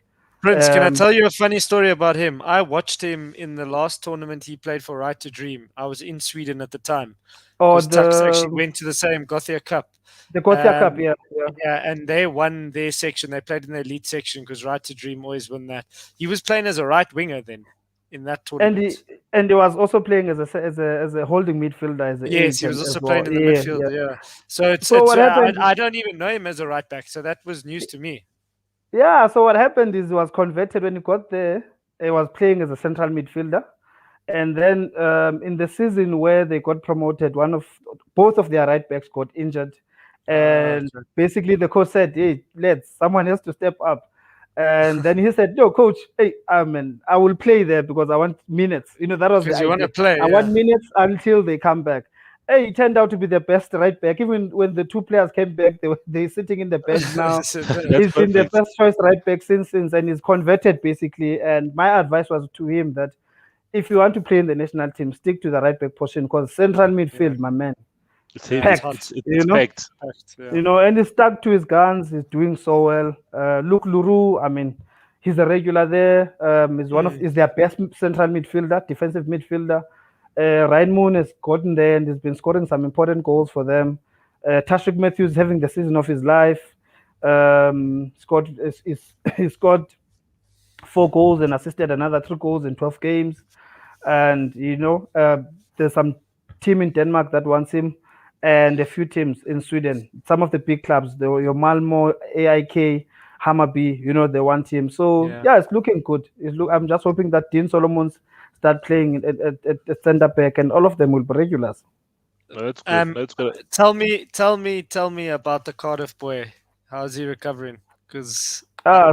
Prince, can I tell you a funny story about him? I watched him in the last tournament he played for Right to Dream. I was in Sweden at the time. Tux actually went to the same Gothia Cup. The Gothia Cup, yeah. Yeah, and they won their section. They played in the elite section because Right to Dream always won that. He was playing as a right winger then in that tournament. And he was also playing as a holding midfielder as a Yes, he was also playing in the midfield. Yeah. So what happened? I don't even know him as a right back, so that was news to me. Yeah. So what happened is he was converted when he got there. He was playing as a central midfielder, and then in the season where they got promoted, both of their right backs got injured, and basically the coach said, "Hey, someone has to step up." And then he said, "No, coach, hey, I will play there because I want minutes." That was the idea. You want to play. I want minutes until they come back. Hey, he turned out to be the best right back. Even when the two players came back, they're sitting in the bench now. He's been the first choice right back since, and he's converted basically. And my advice was to him that if you want to play in the national team, stick to the right back position because central midfield, my man, it's packed. It's packed. And he stuck to his guns. He's doing so well. Luke Luru, he's a regular there. He's their best central midfielder, defensive midfielder. Ryan Moon has gotten there and he's been scoring some important goals for them. Tashik Matthews having the season of his life. He scored 4 goals and assisted another 3 goals in 12 games. And there's some team in Denmark that wants him, and a few teams in Sweden. Some of the big clubs, your Malmo, AIK, Hammarby, they want him. So yeah, it's looking good. I'm just hoping that Dean Solomons start playing at centre back, and all of them will be regulars. That's good. That's good. Tell me about the Cardiff boy. How's he recovering? Because I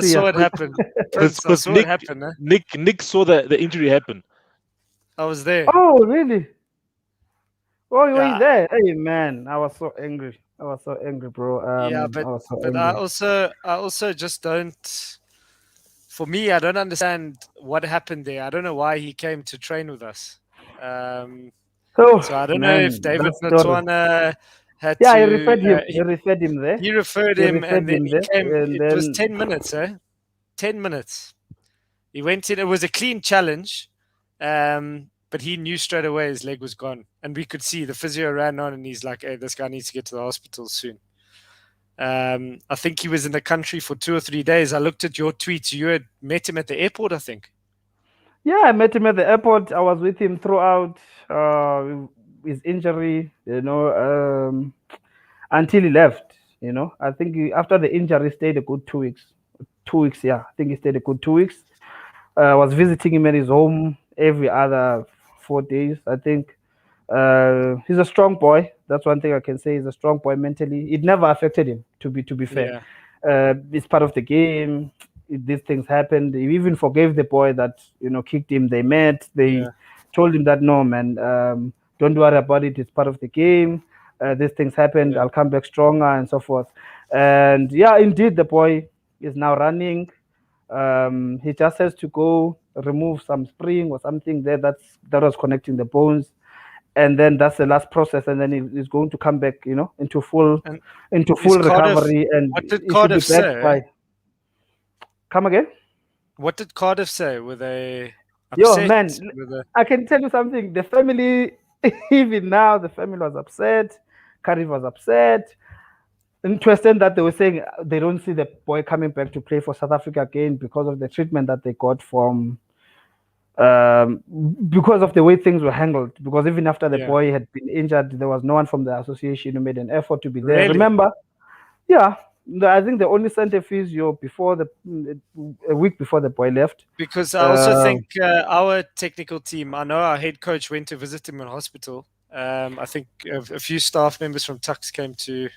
saw it happen. Because Nick saw the injury happen. I was there. Oh, really? Oh, you were there? Hey, man, I was so angry. Bro. I also just don't. For me, I don't understand what happened there. I don't know why he came to train with us. So I don't know if David Natwana had to. Yeah, he referred him there. He referred him, and then he came. It was 10 minutes, 10 minutes. He went in. It was a clean challenge, but he knew straight away his leg was gone. And we could see the physio ran on, and he's like, hey, this guy needs to get to the hospital soon. I think he was in the country for 2 or 3 days. I looked at your tweets. You had met him at the airport, I think. Yeah, I met him at the airport. I was with him throughout his injury, until he left. I think after the injury, he stayed a good 2 weeks. 2 weeks, yeah. I think he stayed a good 2 weeks. I was visiting him at his home every other 4 days, I think. He's a strong boy. That's one thing I can say. He's a strong boy mentally. It never affected him, to be fair. It's part of the game. These things happened. He even forgave the boy that kicked him. They met. They told him that no, man, don't worry about it. It's part of the game. These things happened. I'll come back stronger and so forth. And yeah, indeed, the boy is now running. He just has to go remove some spring or something there that was connecting the bones. And then that's the last process, and then he's going to come back, into full recovery. And what did Cardiff say? Come again? What did Cardiff say? Were they upset? Yo, man, I can tell you something. The family, even now, the family was upset. Cardiff was upset. And to extent that they were saying they don't see the boy coming back to play for South Africa again because of the treatment that they got from. Because of the way things were handled, because even after the boy had been injured, there was no one from the association who made an effort to be there. Really? Remember? Yeah, I think they only sent a physio a week before the boy left. Because I also think our technical team, I know our head coach went to visit him in hospital. I think a few staff members from Tux came to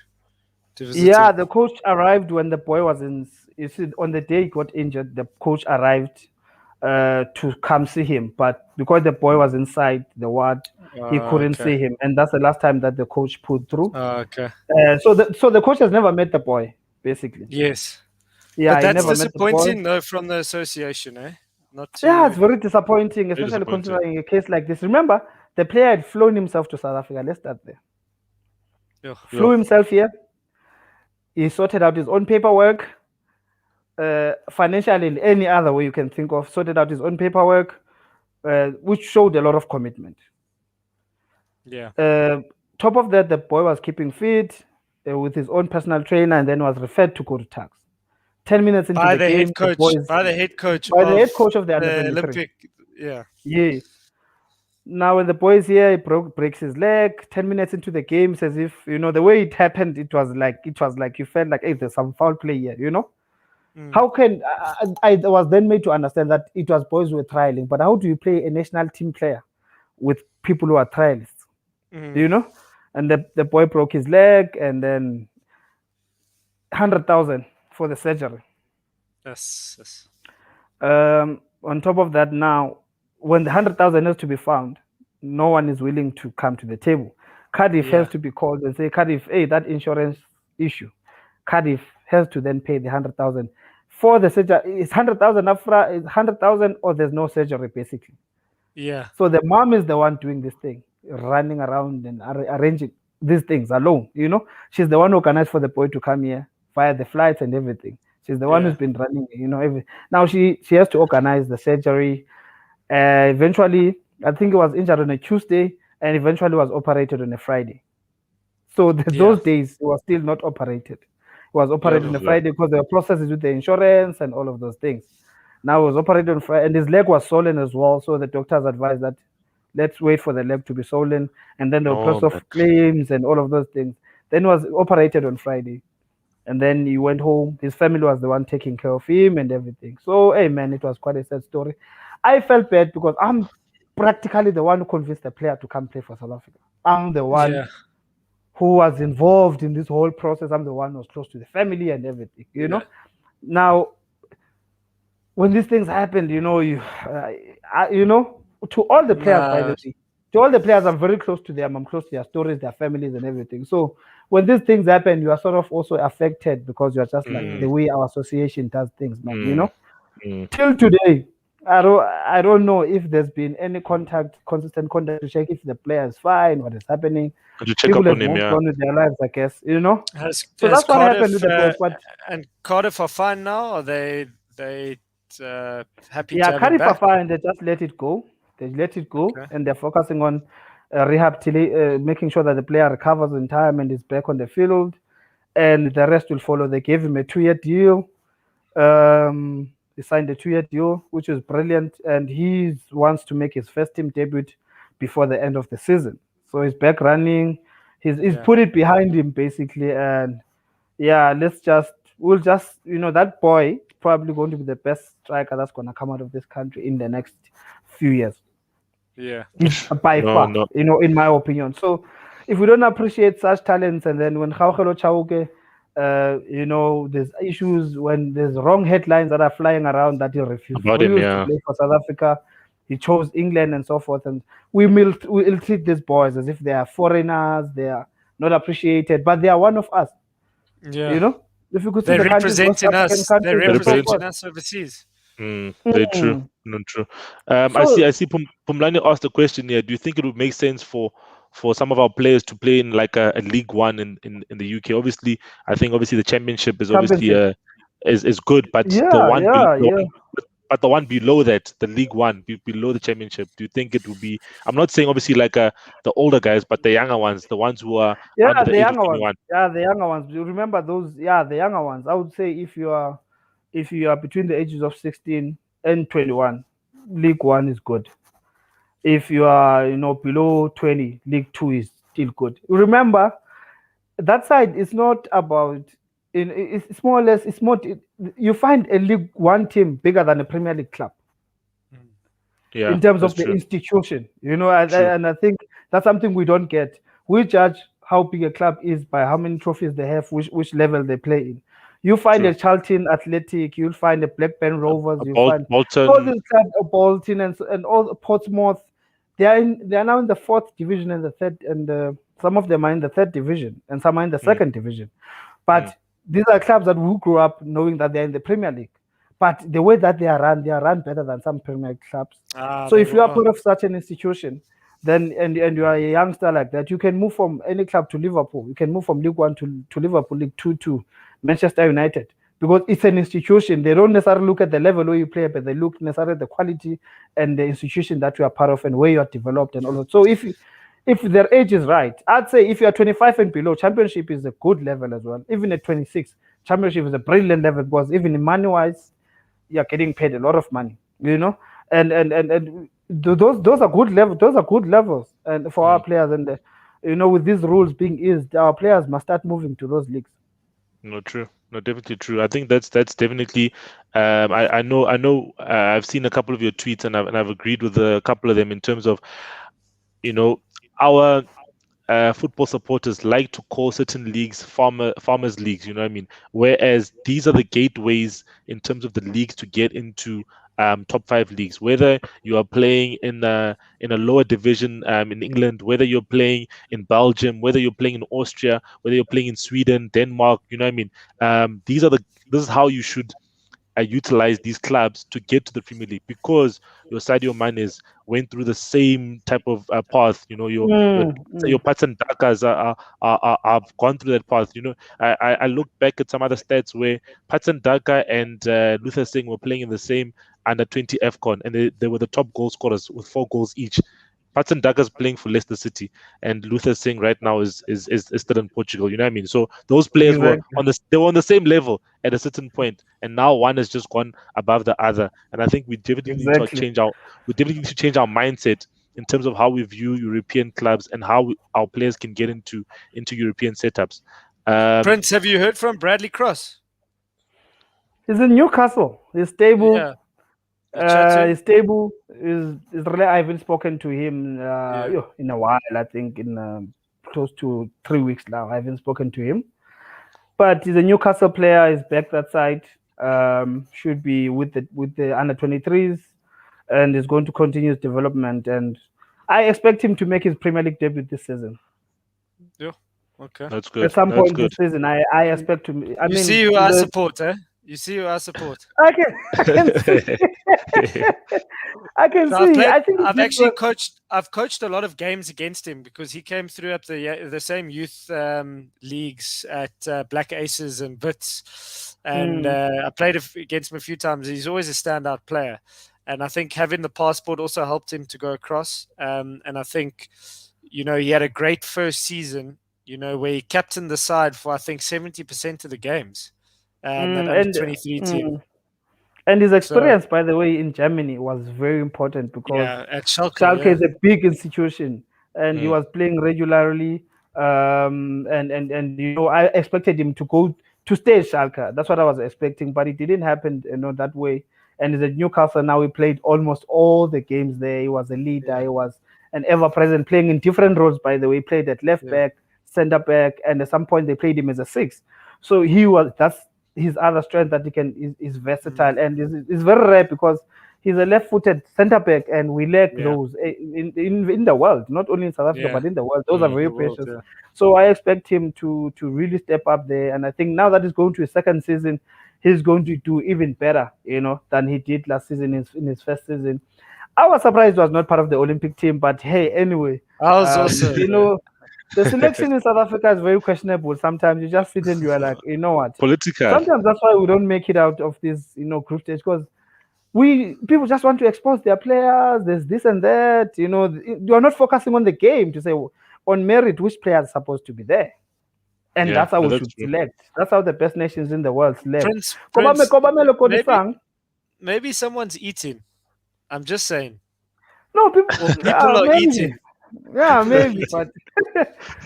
visit him. Yeah, the coach arrived when the boy was in. You see, on the day he got injured, the coach arrived to come see him, but because the boy was inside the ward, he couldn't see him, and that's the last time that the coach pulled through. So the coach has never met the boy, basically. Yes. Yeah, but that's disappointing though from the association, Not to... Yeah, it's very disappointing, especially considering a case like this. Remember, the player had flown himself to South Africa. Let's start there. Flew himself here. He sorted out his own paperwork. Financially, in any other way you can think of, sorted out his own paperwork, which showed a lot of commitment. Yeah. Top of that, the boy was keeping fit with his own personal trainer, and then was referred to go to Tux. 10 minutes into by the game, by the head coach of the Olympic. Yeah. Now, when the boys here, he breaks his leg. 10 minutes into the game, says if the way it happened, it was like you felt like, hey, there's some foul play here. How can I was then made to understand that it was boys who were trialing, but how do you play a national team player with people who are trialists? And the boy broke his leg, and then 100,000 for the surgery. Yes. On top of that, now when the 100,000 has to be found, no one is willing to come to the table. Cardiff has to be called and say, Cardiff, hey, that insurance issue. Cardiff has to then pay the 100,000 for the surgery. It's 100,000 upfront, it's 100,000, or there's no surgery basically. Yeah. So the mom is the one doing this thing, running around and arranging these things alone. She's the one who organized for the boy to come here via the flights and everything. She's the one who's been running, Now she has to organize the surgery. Eventually, I think it was injured on a Tuesday and eventually was operated on a Friday. So those days, it was still not operated. It was operated on a Friday because there were processes with the insurance and all of those things. Now it was operated on Friday, and his leg was swollen as well. So the doctors advised that let's wait for the leg to be swollen, and then the process of claims and all of those things. Then it was operated on Friday. And then he went home. His family was the one taking care of him and everything. So, hey, man, it was quite a sad story. I felt bad because I'm practically the one who convinced the player to come play for South Africa. I'm the one who was involved in this whole process. I'm the one who was close to the family and everything, Now, when these things happened, to all the players, by the way, to all the players, I'm very close to them. I'm close to their stories, their families and everything. So when these things happen, you are sort of also affected because you're just like the way our association does things, man, Till today, I don't know if there's been any consistent contact to check if the player is fine, what is happening. Could you check up on him, on with their lives, I guess, So has that's Cardiff, what happened with the boys. But and Cardiff are fine now? Are they happy to have Cardiff him back? are fine. They just let it go. And they're focusing on making sure that the player recovers in time and is back on the field, and the rest will follow. They gave him a 2-year deal. He signed a 2-year deal, which is brilliant, and he wants to make his first team debut before the end of the season. So he's back running. He's put it behind him basically, and we'll just that boy is probably going to be the best striker that's going to come out of this country in the next few years. Yeah, by far, in my opinion. So if we don't appreciate such talents, and then when Kgaugelo Chauke, there's issues when there's wrong headlines that are flying around that he refused to play for South Africa, he chose England and so forth, and we'll treat these boys as if they are foreigners, they are not appreciated, but they are one of us. Yeah, if you could see they're the representing us. They're representing us overseas. Very true. Not true. I see Pumlani asked a question here. Do you think it would make sense for some of our players to play in like a League One in the UK? Obviously, I think the Championship is obviously is good, but the one below that, the League One below the Championship, do you think it would be? I'm not saying obviously like the older guys, but the younger ones, the ones who are under the age of 21. The younger ones. You remember those? Yeah, the younger ones. I would say if you are between the ages of 16 and 21, League One is good. If you are, below 20, League Two is still good. Remember, that side is not about. It's more or less. It's more. You find a League One team bigger than a Premier League club. Yeah, in terms of the true. Institution, and I think that's something we don't get. We judge how big a club is by how many trophies they have, which level they play in. You find a Charlton Athletic, you'll find a Blackburn Rovers, find Bolton, all these clubs, Bolton and all Portsmouth. They are now in the 4th division and the 3rd, and some of them are in the 3rd division and some are in the 2nd division. But these are clubs that we grew up knowing that they're in the Premier League. But the way that they are run better than some Premier League clubs. So if you are part of such an institution, then and you are a youngster like that, you can move from any club to Liverpool. You can move from League One to Liverpool, League Two to Manchester United, because it's an institution. They don't necessarily look at the level where you play, but they look necessarily at the quality and the institution that you are part of and where you are developed and all that. So if their age is right, I'd say if you are 25 and below, Championship is a good level as well. Even at 26, Championship is a brilliant level because even in money-wise, you're getting paid a lot of money, and those are good levels. Those are good levels, and for our players, and with these rules being eased, our players must start moving to those leagues. No, true. No, definitely true. I think that's definitely. I know. I've seen a couple of your tweets, and I've agreed with a couple of them in terms of, our football supporters like to call certain leagues farmers leagues. You know what I mean? Whereas these are the gateways in terms of the leagues to get into top 5 leagues. Whether you are playing in a lower division in England, whether you're playing in Belgium, whether you're playing in Austria, whether you're playing in Sweden, Denmark. You know what I mean? This is how you should utilize these clubs to get to the Premier League, because your Sadio Manes went through the same type of path. Your Patson Dakas have gone through that path. I look back at some other stats where Patson Daka and Luther Singh were playing in the same under-20 AFCON, and they were the top goal scorers with 4 goals each. Patson Daka's playing for Leicester City, and Luther Singh right now is still in Portugal. You know what I mean? So those players were on the same level at a certain point, and now one has just gone above the other. And I think we definitely need to change our mindset in terms of how we view European clubs and how our players can get into European setups. Prince, have you heard from Bradley Cross? He's in Newcastle. He's stable. Yeah. He's stable. I haven't spoken to him in a while. I think in close to 3 weeks now. I haven't spoken to him. But he's a Newcastle player. He's back that side. Should be with the under 23s, and is going to continue his development. And I expect him to make his Premier League debut this season. Yeah. Okay. That's good. At some point this season, I expect to. You see who I support, eh? You see who I support. I can see. I can see. I think I've coached a lot of games against him because he came through up the same youth leagues at Black Aces and Wits, and I played against him a few times. He's always a standout player, and I think having the passport also helped him to go across. And I think, he had a great first season. Where he captained the side for I think 70% of the games. And 23 team. And his experience, by the way, in Germany was very important because at Schalke is a big institution, and he was playing regularly. And I expected him to stay at Schalke. That's what I was expecting, but it didn't happen, that way. And he's at Newcastle now. He played almost all the games there. He was a leader. He was an ever-present, playing in different roles. By the way, he played at left back, centre back, and at some point they played him as a 6. So that's his other strength, that he is versatile, and is very rare because he's a left-footed centre back, and we lack those in the world, not only in South Africa but in the world. Those are very precious. So I expect him to really step up there, and I think now that he's going to his second season, he's going to do even better, than he did last season in his first season. I was surprised he was not part of the Olympic team, but hey, anyway, I was also. The selection in South Africa is very questionable. Sometimes you just sit and you are like, you know what? Political. Sometimes that's why we don't make it out of this, group stage, because people just want to expose their players. There's this and that. You are not focusing on the game to say on merit which players are supposed to be there, and that's how we should select. That's how the best nations in the world select. Maybe someone's eating. I'm just saying. No, people are eating. Yeah, maybe, but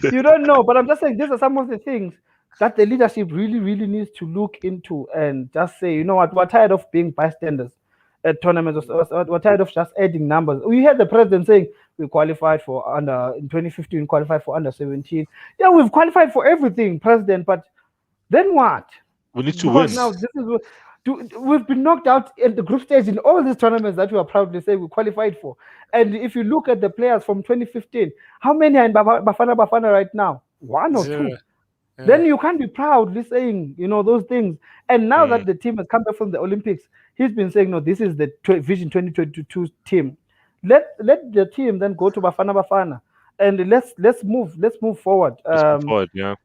you don't know. But I'm just saying, these are some of the things that the leadership really, really needs to look into and just say, you know what, we're tired of being bystanders at tournaments. We're tired of just adding numbers. We had the president saying we qualified for in 2015, qualified for under 17. Yeah, we've qualified for everything, president. But then what? We need to win. Now we've been knocked out in the group stage in all these tournaments that we are proudly saying we qualified for. And if you look at the players from 2015, how many are in Bafana right now? 1 or 2. Yeah. Then you can't be proudly saying, those things. And now that the team has come back from the Olympics, he's been saying, no, this is the Vision 2022 team. Let the team then go to Bafana, and let's move forward. Yeah.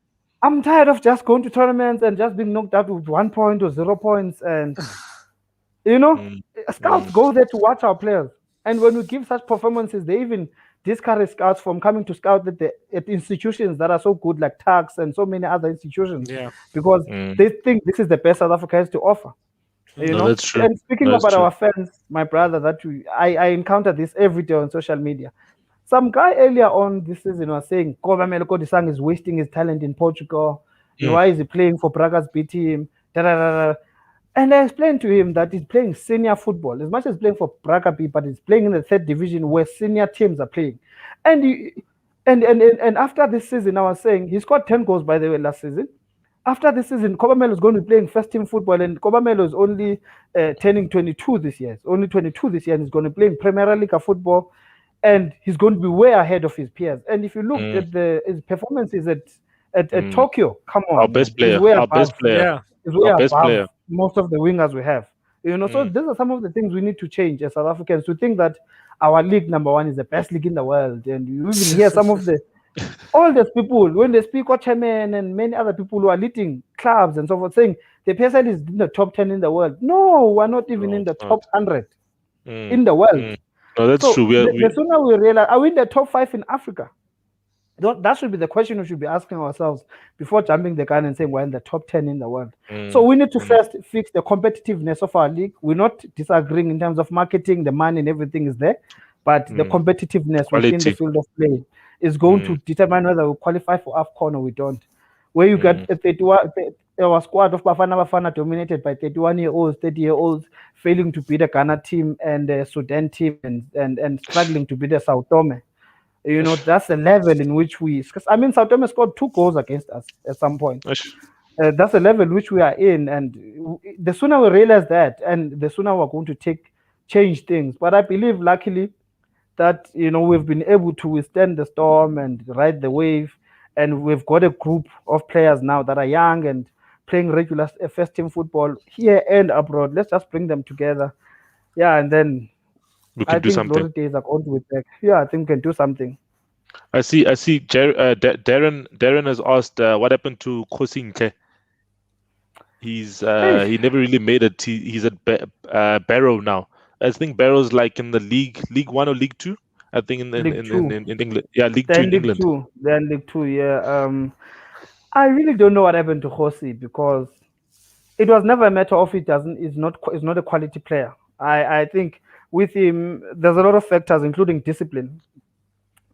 I'm tired of just going to tournaments and just being knocked out with 1 point or 0 points. And, scouts go there to watch our players. And when we give such performances, they even discourage scouts from coming to scout at institutions that are so good, like TACS and so many other institutions, because they think this is the best South Africa has to offer. You No, know, that's true. and speaking That's about true. our fans, my brother, I encounter this every day on social media. Some guy earlier on this season was saying Koba Meloko Disang is wasting his talent in Portugal. Why is he playing for Braga's B team? Da, da, da, da. And I explained to him that he's playing senior football as much as playing for Braga B, but he's playing in the third division where senior teams are playing. And and after this season, I was saying he scored 10 goals, by the way, last season. After this season, Cobamelo is going to be playing first team football, and Cobamelo is only turning 22 this year. It's only 22 this year, and he's going to play in Premier League football, and he's going to be way ahead of his peers. And if you look at his performances at Tokyo, come on, Our best player. He's way Our above, best player. Yeah. he's way Our best above player. most of the wingers we have. You know, so these are some of the things we need to change as South Africans to think that our league number one is the best league in the world. And you even hear some of the all these people, when they speak Chairman and many other people who are leading clubs and so forth, saying the PSL is in the top 10 in the world. No, we're not even in the top 100 in the world. No, that's so true. The sooner we realize, are we in the top 5 in Africa? That should be the question we should be asking ourselves before jumping the gun and saying we're in the top 10 in the world. So we need to first fix the competitiveness of our league. We're not disagreeing in terms of marketing, the money and everything is there, but the competitiveness within the field of play is going to determine whether we qualify for AFCON or we don't. Where you get a 31, our squad of Bafana dominated by 31-year-olds, 30-year-olds, failing to beat the Ghana team and the Sudan team and struggling to beat the Sao Tome. You know, that's the level in which I mean, Sao Tome scored 2 goals against us at some point. That's the level which we are in. And the sooner we realize that, and the sooner we're going to change things. But I believe, luckily, that, you know, we've been able to withstand the storm and ride the wave. And we've got a group of players now that are young and playing regular first team football here and abroad. Let's just bring them together. Yeah, and then I think glory days are going to be back. Yeah, I think we can do something. I see. Darren has asked what happened to Kosinke. He never really made it. He's at Barrow now. I think Barrow's like in the League 1 or League 2. I think in England. Yeah, League 2 in England. They're in League 2. Yeah. I really don't know what happened to Khosi, because it was never a matter of is not a quality player. I think with him, there's a lot of factors, including discipline.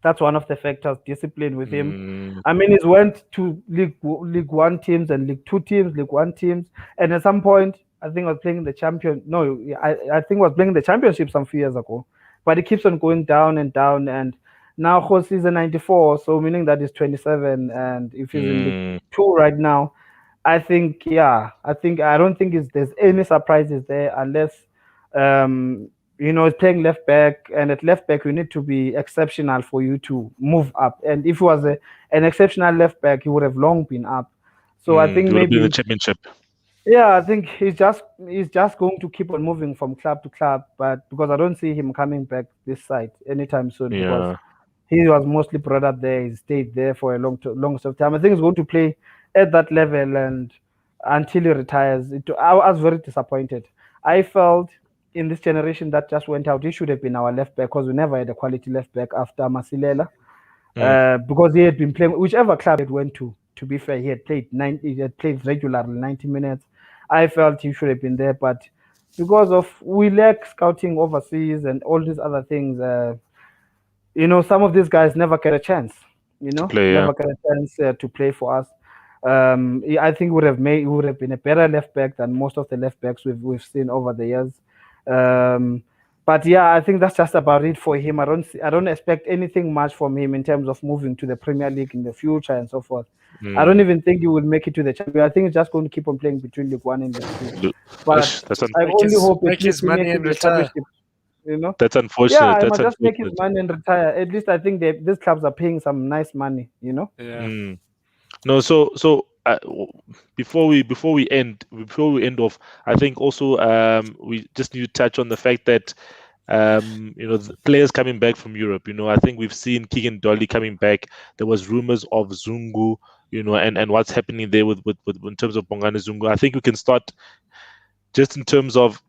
That's one of the factors, discipline with him. I mean, he went to League 1 teams and League 2 teams, League 1 teams. And at some point, I think I was playing the champion. No, I think I was playing the championship some few years ago. But it keeps on going down and down. And now Khosi is a 94, so meaning that he's 27. And if he's in League 2 right now, I don't think there's any surprises there, unless you know, playing left back, and at left back you need to be exceptional for you to move up. And if he was an exceptional left back, he would have long been up. So I think maybe the championship. Yeah, I think he's just going to keep on moving from club to club, but because I don't see him coming back this side anytime soon, because he was mostly brought up there, he stayed there for a long time. I think he's going to play at that level and until he retires. I was very disappointed. I felt in this generation that just went out, he should have been our left back, because we never had a quality left back after Masilela, because he had been playing whichever club he went to. To be fair, he had played regularly 90 minutes. I felt he should have been there, but because we lack scouting overseas and all these other things, you know, some of these guys never get a chance. You know, never get a chance to play for us. I think would have been a better left back than most of the left backs we've seen over the years. But yeah, I think that's just about it for him. I don't expect anything much from him in terms of moving to the Premier League in the future and so forth. I don't even think he will make it to the Champions. I think he's just going to keep on playing between League 1 and League 2. But I only hope make his money and retire. You know, that's unfortunate. Yeah, I must just make his money and retire. At least I think these clubs are paying some nice money. You know. Yeah. No, so before we end off, I think also we just need to touch on the fact that you know, the players coming back from Europe. You know, I think we've seen Keegan Dolly coming back. There was rumors of Zungu, you know, and what's happening there with in terms of Bongani Zungu. I think we can start just in terms of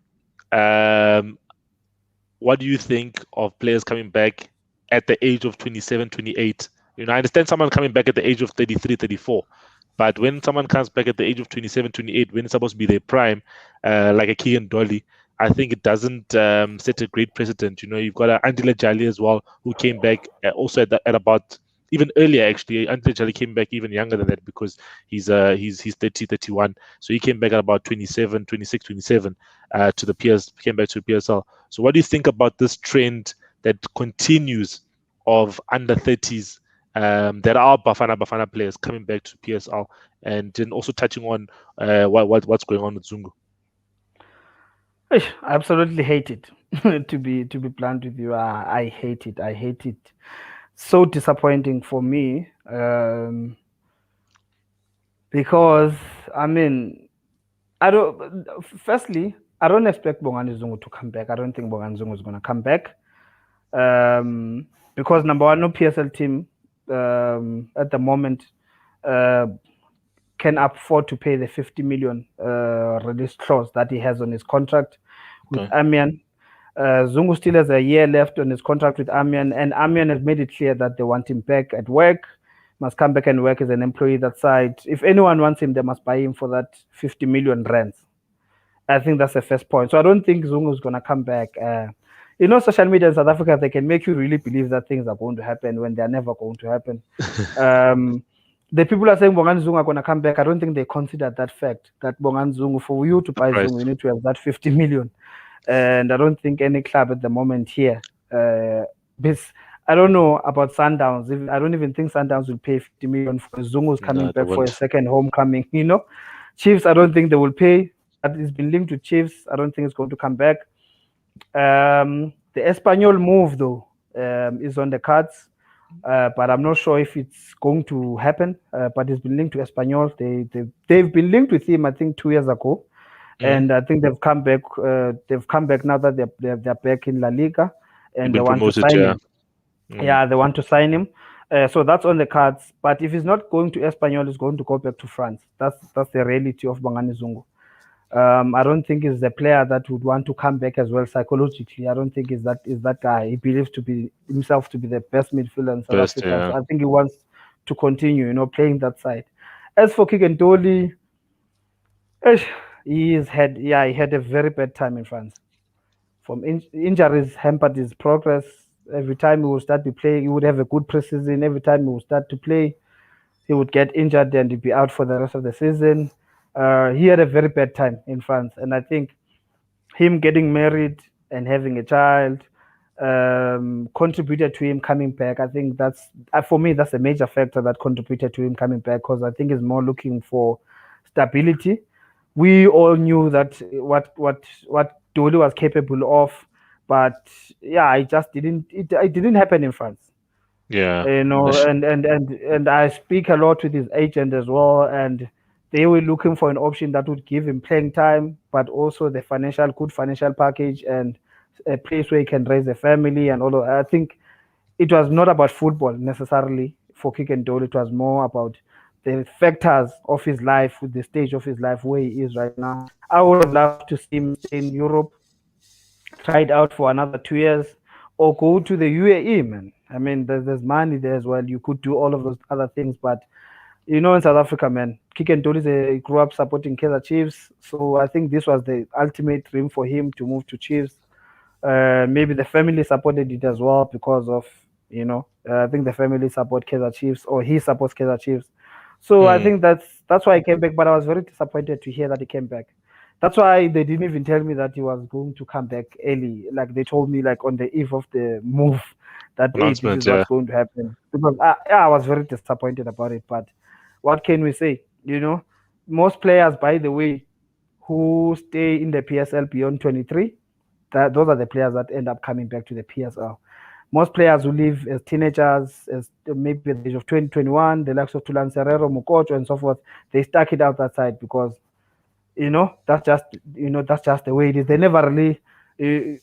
what do you think of players coming back at the age of 27, 28? You know, I understand someone coming back at the age of 33, 34. But when someone comes back at the age of 27, 28, when it's supposed to be their prime, like a Keegan Dolly, I think it doesn't set a great precedent. You've got Andile Jali as well, who came back also at about even earlier, actually. Andile Jali came back even younger than that because he's 30, 31. So he came back at about 27, 26, 27 to the came back to PSL. So what do you think about this trend that continues of under 30s? There are Bafana players coming back to PSL, and then also touching on what's going on with Zungu. I absolutely hate it. to be blunt with you, I hate it. I hate it. So disappointing for me, because I mean, I don't. Firstly, I don't expect Bongani Zungu to come back. I don't think Bongani Zungu is going to come back, because number one, no PSL team at the moment can afford to pay the 50 million release clause that he has on his contract with Amiens. Zungu still has a year left on his contract with Amiens, and Amiens has made it clear that they want him back at work, must come back and work as an employee that side. If anyone wants him, they must buy him for that 50 million rands. I think that's the first point. So I don't think Zungu is going to come back. Social media in South Africa, they can make you really believe that things are going to happen when they're never going to happen. The people are saying Bongani Zungu are going to come back. I don't think they considered that fact, that Bongani Zungu, for you to buy Zungu, you need to have that 50 million. And I don't think any club at the moment here, I don't know about Sundowns. I don't even think Sundowns will pay 50 million for Zungu's coming back for a second homecoming. Chiefs, I don't think they will pay. It's been linked to Chiefs. I don't think it's going to come back. The Espanyol move, though, is on the cards. But I'm not sure if it's going to happen. But it's been linked to Espanyol. They've been linked with him, I think, 2 years ago. And I think they've come back. They've come back now that they're back in La Liga, and they want to sign him. Yeah, they want to sign him. So that's on the cards. But if he's not going to Espanyol, he's going to go back to France. That's the reality of Bongani Zungu. I don't think he's the player that would want to come back as well psychologically. I don't think is that guy. He believes himself to be the best midfielder in South Africa. Yeah. So I think he wants to continue, playing that side. As for Keegan Dolly, he had a very bad time in France. From injuries hampered his progress. Every time he would start to play, he would have a good preseason. Every time he would start to play, he would get injured and he'd be out for the rest of the season. He had a very bad time in France. And I think him getting married and having a child contributed to him coming back. I think for me, that's a major factor that contributed to him coming back, because I think he's more looking for stability. We all knew that what Dolly was capable of, but yeah, it just didn't. It didn't happen in France. Yeah, and I speak a lot with his agent as well, and they were looking for an option that would give him playing time, but also the good financial package and a place where he can raise a family and all of. I think it was not about football necessarily for Keegan Dolly. It was more about the factors of his life, with the stage of his life where he is right now. I would love to see him in Europe, try it out for another 2 years, or go to the UAE, man. I mean, there's money there as well. You could do all of those other things, but in South Africa, man, Keegan Dolly grew up supporting Kaizer Chiefs, so I think this was the ultimate dream for him to move to Chiefs. Maybe the family supported it as well because of, I think the family support Kaizer Chiefs, or he supports Kaizer Chiefs. So I think that's why he came back, but I was very disappointed to hear that he came back. That's why they didn't even tell me that he was going to come back early. Like, they told me, like, on the eve of the move, that this is what's going to happen. Because I was very disappointed about it. But what can we say? Most players, by the way, who stay in the PSL beyond 23, those are the players that end up coming back to the PSL. Most players who leave as teenagers, as maybe at the age of 20, 21, the likes of Tulan Serrero, Mukocho, and so forth, they stuck it out that side because, that's just the way it is. They never really, they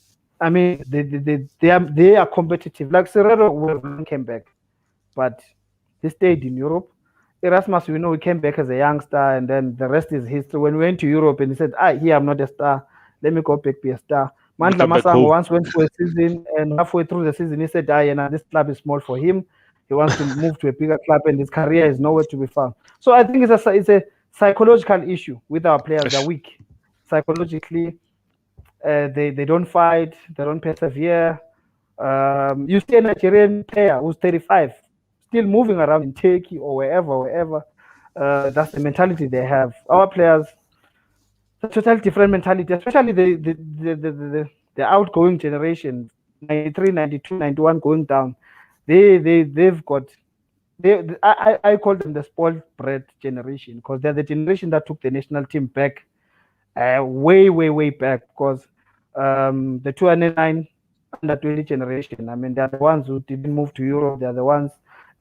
are competitive. Like Serrero came back, but he stayed in Europe. Erasmus, he came back as a youngster, and then the rest is history. When we went to Europe and he said, here, I'm not a star, let me go back, be a star. Mandla Masango once went for a season, and halfway through the season, he said, this club is small for him. He wants to move to a bigger club, and his career is nowhere to be found. So I think it's a psychological issue with our players. They're weak psychologically. They don't fight. They don't persevere. You see a Nigerian player who's 35, still moving around in Turkey or wherever. That's the mentality they have. Our players, it's a totally different mentality, especially the outgoing generation, 93, 92, 91 going down. They've got. I call them the spoiled brat generation, because they're the generation that took the national team back, way back. Because the 2009 under 20 generation, I mean, they're the ones who didn't move to Europe. They're the ones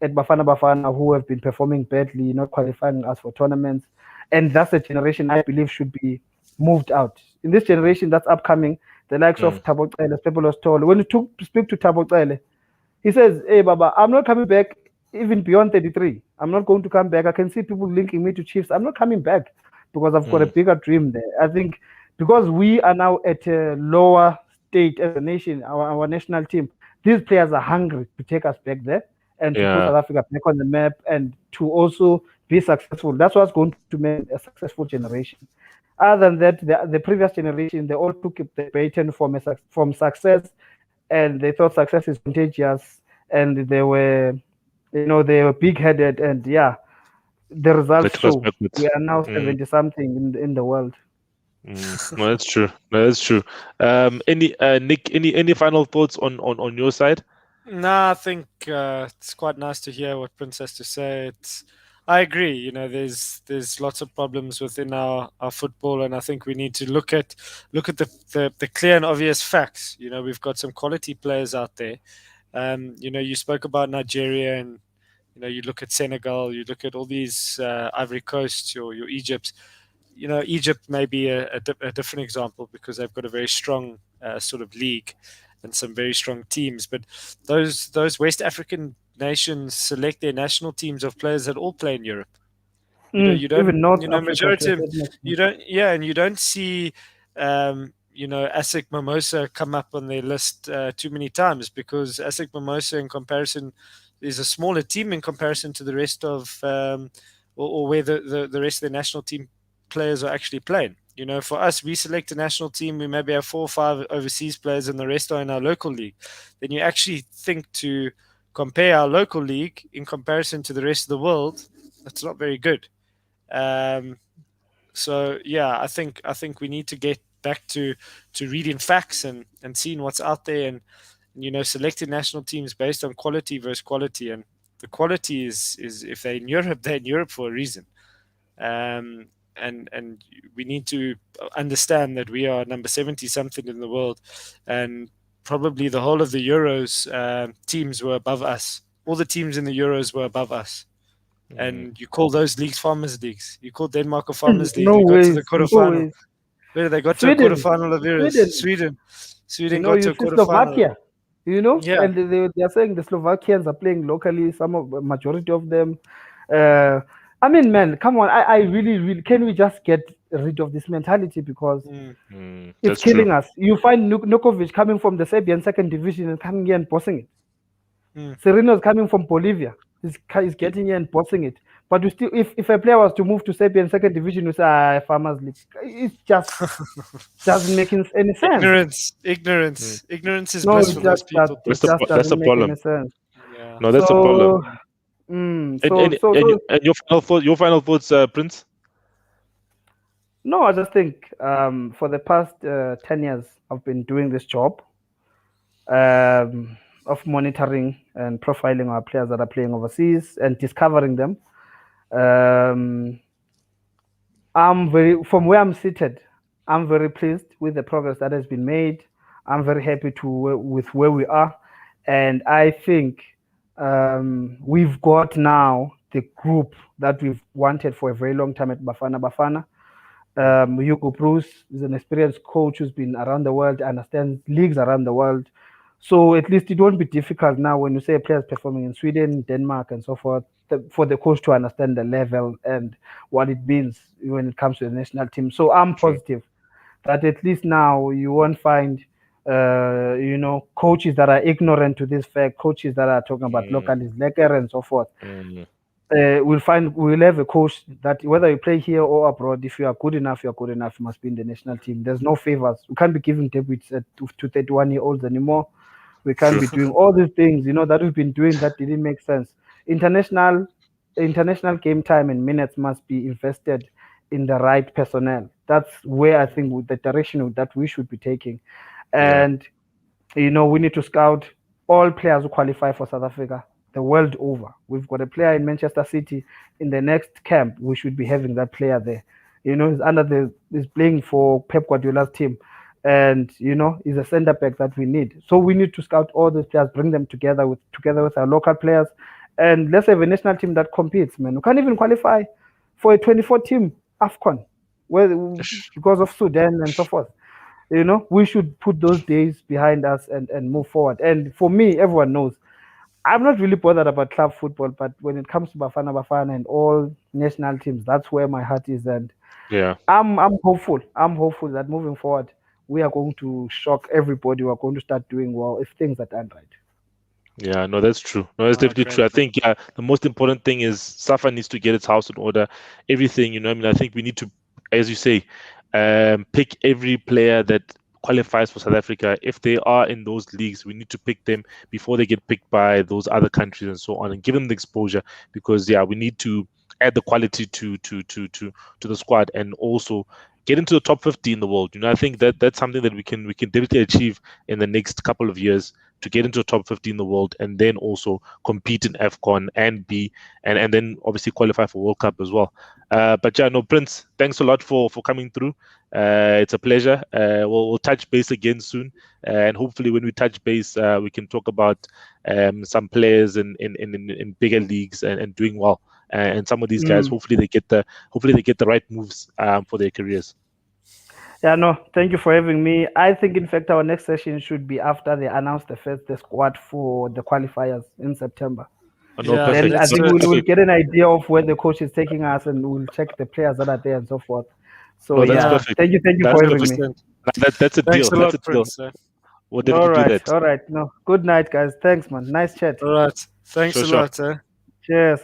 at Bafana who have been performing badly, not qualifying us for tournaments. And that's the generation I believe should be moved out. In this generation that's upcoming, the likes of Thabo Cele, people was told, when you speak to Thabo Cele, he says, "Hey, Baba, I'm not coming back even beyond 33. I'm not going to come back. I can see people linking me to Chiefs. I'm not coming back because I've got a bigger dream there." I think because we are now at a lower state as a nation, our national team, these players are hungry to take us back there and to put South Africa back on the map and to also be successful. That's what's going to make a successful generation. Other than that, the previous generation, they all took the baton from success, and they thought success is contagious, and they were big-headed, and the results show. We are now 70-something in the world. No, that's true. Any final thoughts on your side? No, I think it's quite nice to hear what Prince has to say. I agree. There's lots of problems within our football, and I think we need to look at the clear and obvious facts. We've got some quality players out there. You spoke about Nigeria, and you look at Senegal, you look at all these Ivory Coast, your Egypt. Egypt may be a different example because they've got a very strong sort of league and some very strong teams. But those West African nations select their national teams of players that all play in Europe. You don't even North Africa, majority of, you don't see ASIC Mimosa come up on their list too many times, because ASIC Mimosa in comparison is a smaller team in comparison to the rest of or where the rest of the national team players are actually playing. For us, we select a national team, we maybe have 4 or 5 overseas players and the rest are in our local league. Then you actually think to compare our local league in comparison to the rest of the world, that's not very good. So I think we need to get back to reading facts and seeing what's out there, and selecting national teams based on quality versus quality. And the quality is if they're in Europe for a reason. And we need to understand that we are number 70-something in the world, and probably the whole of the Euros teams were above us. All the teams in the Euros were above us. And you call those leagues farmers leagues. You call Denmark a farmers league. They got to the quarterfinal. Where did they got to a quarterfinal of Euros? Sweden got to a quarterfinal. Slovakia. Yeah. And they are saying the Slovakians are playing locally. Majority of them. I mean, man, come on. I really, can we just get rid of this mentality, because it's killing us. You find Nukovic coming from the Serbian second division and coming here and bossing it. Serino's coming from Bolivia. He's getting here and bossing it. But you still, if a player was to move to Serbian second division, you say Farmers League. It's just doesn't make any sense. Ignorance is bliss for most people. That's the problem. Yeah. No, that's the problem. And your final thoughts, Prince? No, I just think for the past 10 years, I've been doing this job of monitoring and profiling our players that are playing overseas and discovering them. From where I'm seated, I'm very pleased with the progress that has been made. I'm very happy with where we are, and I think we've got now the group that we've wanted for a very long time at Bafana. Hugo Bruce is an experienced coach who's been around the world, understands leagues around the world. So at least it won't be difficult now when you say a player is performing in Sweden, Denmark, and so forth, for the coach to understand the level and what it means when it comes to the national team. So I'm positive that at least now you won't find coaches that are ignorant to this fact, coaches that are talking about localism, and so forth. We'll have a coach that whether you play here or abroad, if you are good enough, you're good enough. You must be in the national team. There's no favors. We can't be giving debuts to 31-year-olds anymore. We can't be doing all these things, that we've been doing that didn't make sense. International game time and minutes must be invested in the right personnel. That's where I think the direction that we should be taking. And, we need to scout all players who qualify for South Africa the world over. We've got a player in Manchester City. In the next camp, we should be having that player there. He's playing for Pep Guardiola's team. And, he's a center back that we need. So we need to scout all those players, bring them together with our local players. And let's have a national team that competes, man. We can't even qualify for a 24-team AFCON because of Sudan and so forth. We should put those days behind us and move forward. And for me, everyone knows, I'm not really bothered about club football, but when it comes to Bafana and all national teams, that's where my heart is. And I'm hopeful. I'm hopeful that moving forward, we are going to shock everybody. We're going to start doing well if things are done right. Yeah, no, that's true. No, that's definitely true. I think the most important thing is SAFA needs to get its house in order. Everything, I think we need to, as you say, pick every player that qualifies for South Africa. If they are in those leagues, we need to pick them before they get picked by those other countries and so on, and give them the exposure, because we need to add the quality to the squad and also get into the top 50 in the world. I think that's something that we can definitely achieve in the next couple of years, to get into the top 50 in the world, and then also compete in AFCON and then obviously qualify for World Cup as well. But Prince, thanks a lot for coming through. It's a pleasure. We'll touch base again soon, and hopefully when we touch base, we can talk about some players in bigger leagues and doing well. And some of these guys, hopefully they get the right moves for their careers. Yeah, no, thank you for having me. I think, in fact, our next session should be after they announce the squad for the qualifiers in September. Then I think we'll get an idea of where the coach is taking us, and we'll check the players that are there and so forth. So perfect. Thank you for having me. That's a deal. That's a deal. We'll definitely do that. All right. No, good night, guys. Thanks, man. Nice chat. All right. Thanks a lot. Cheers.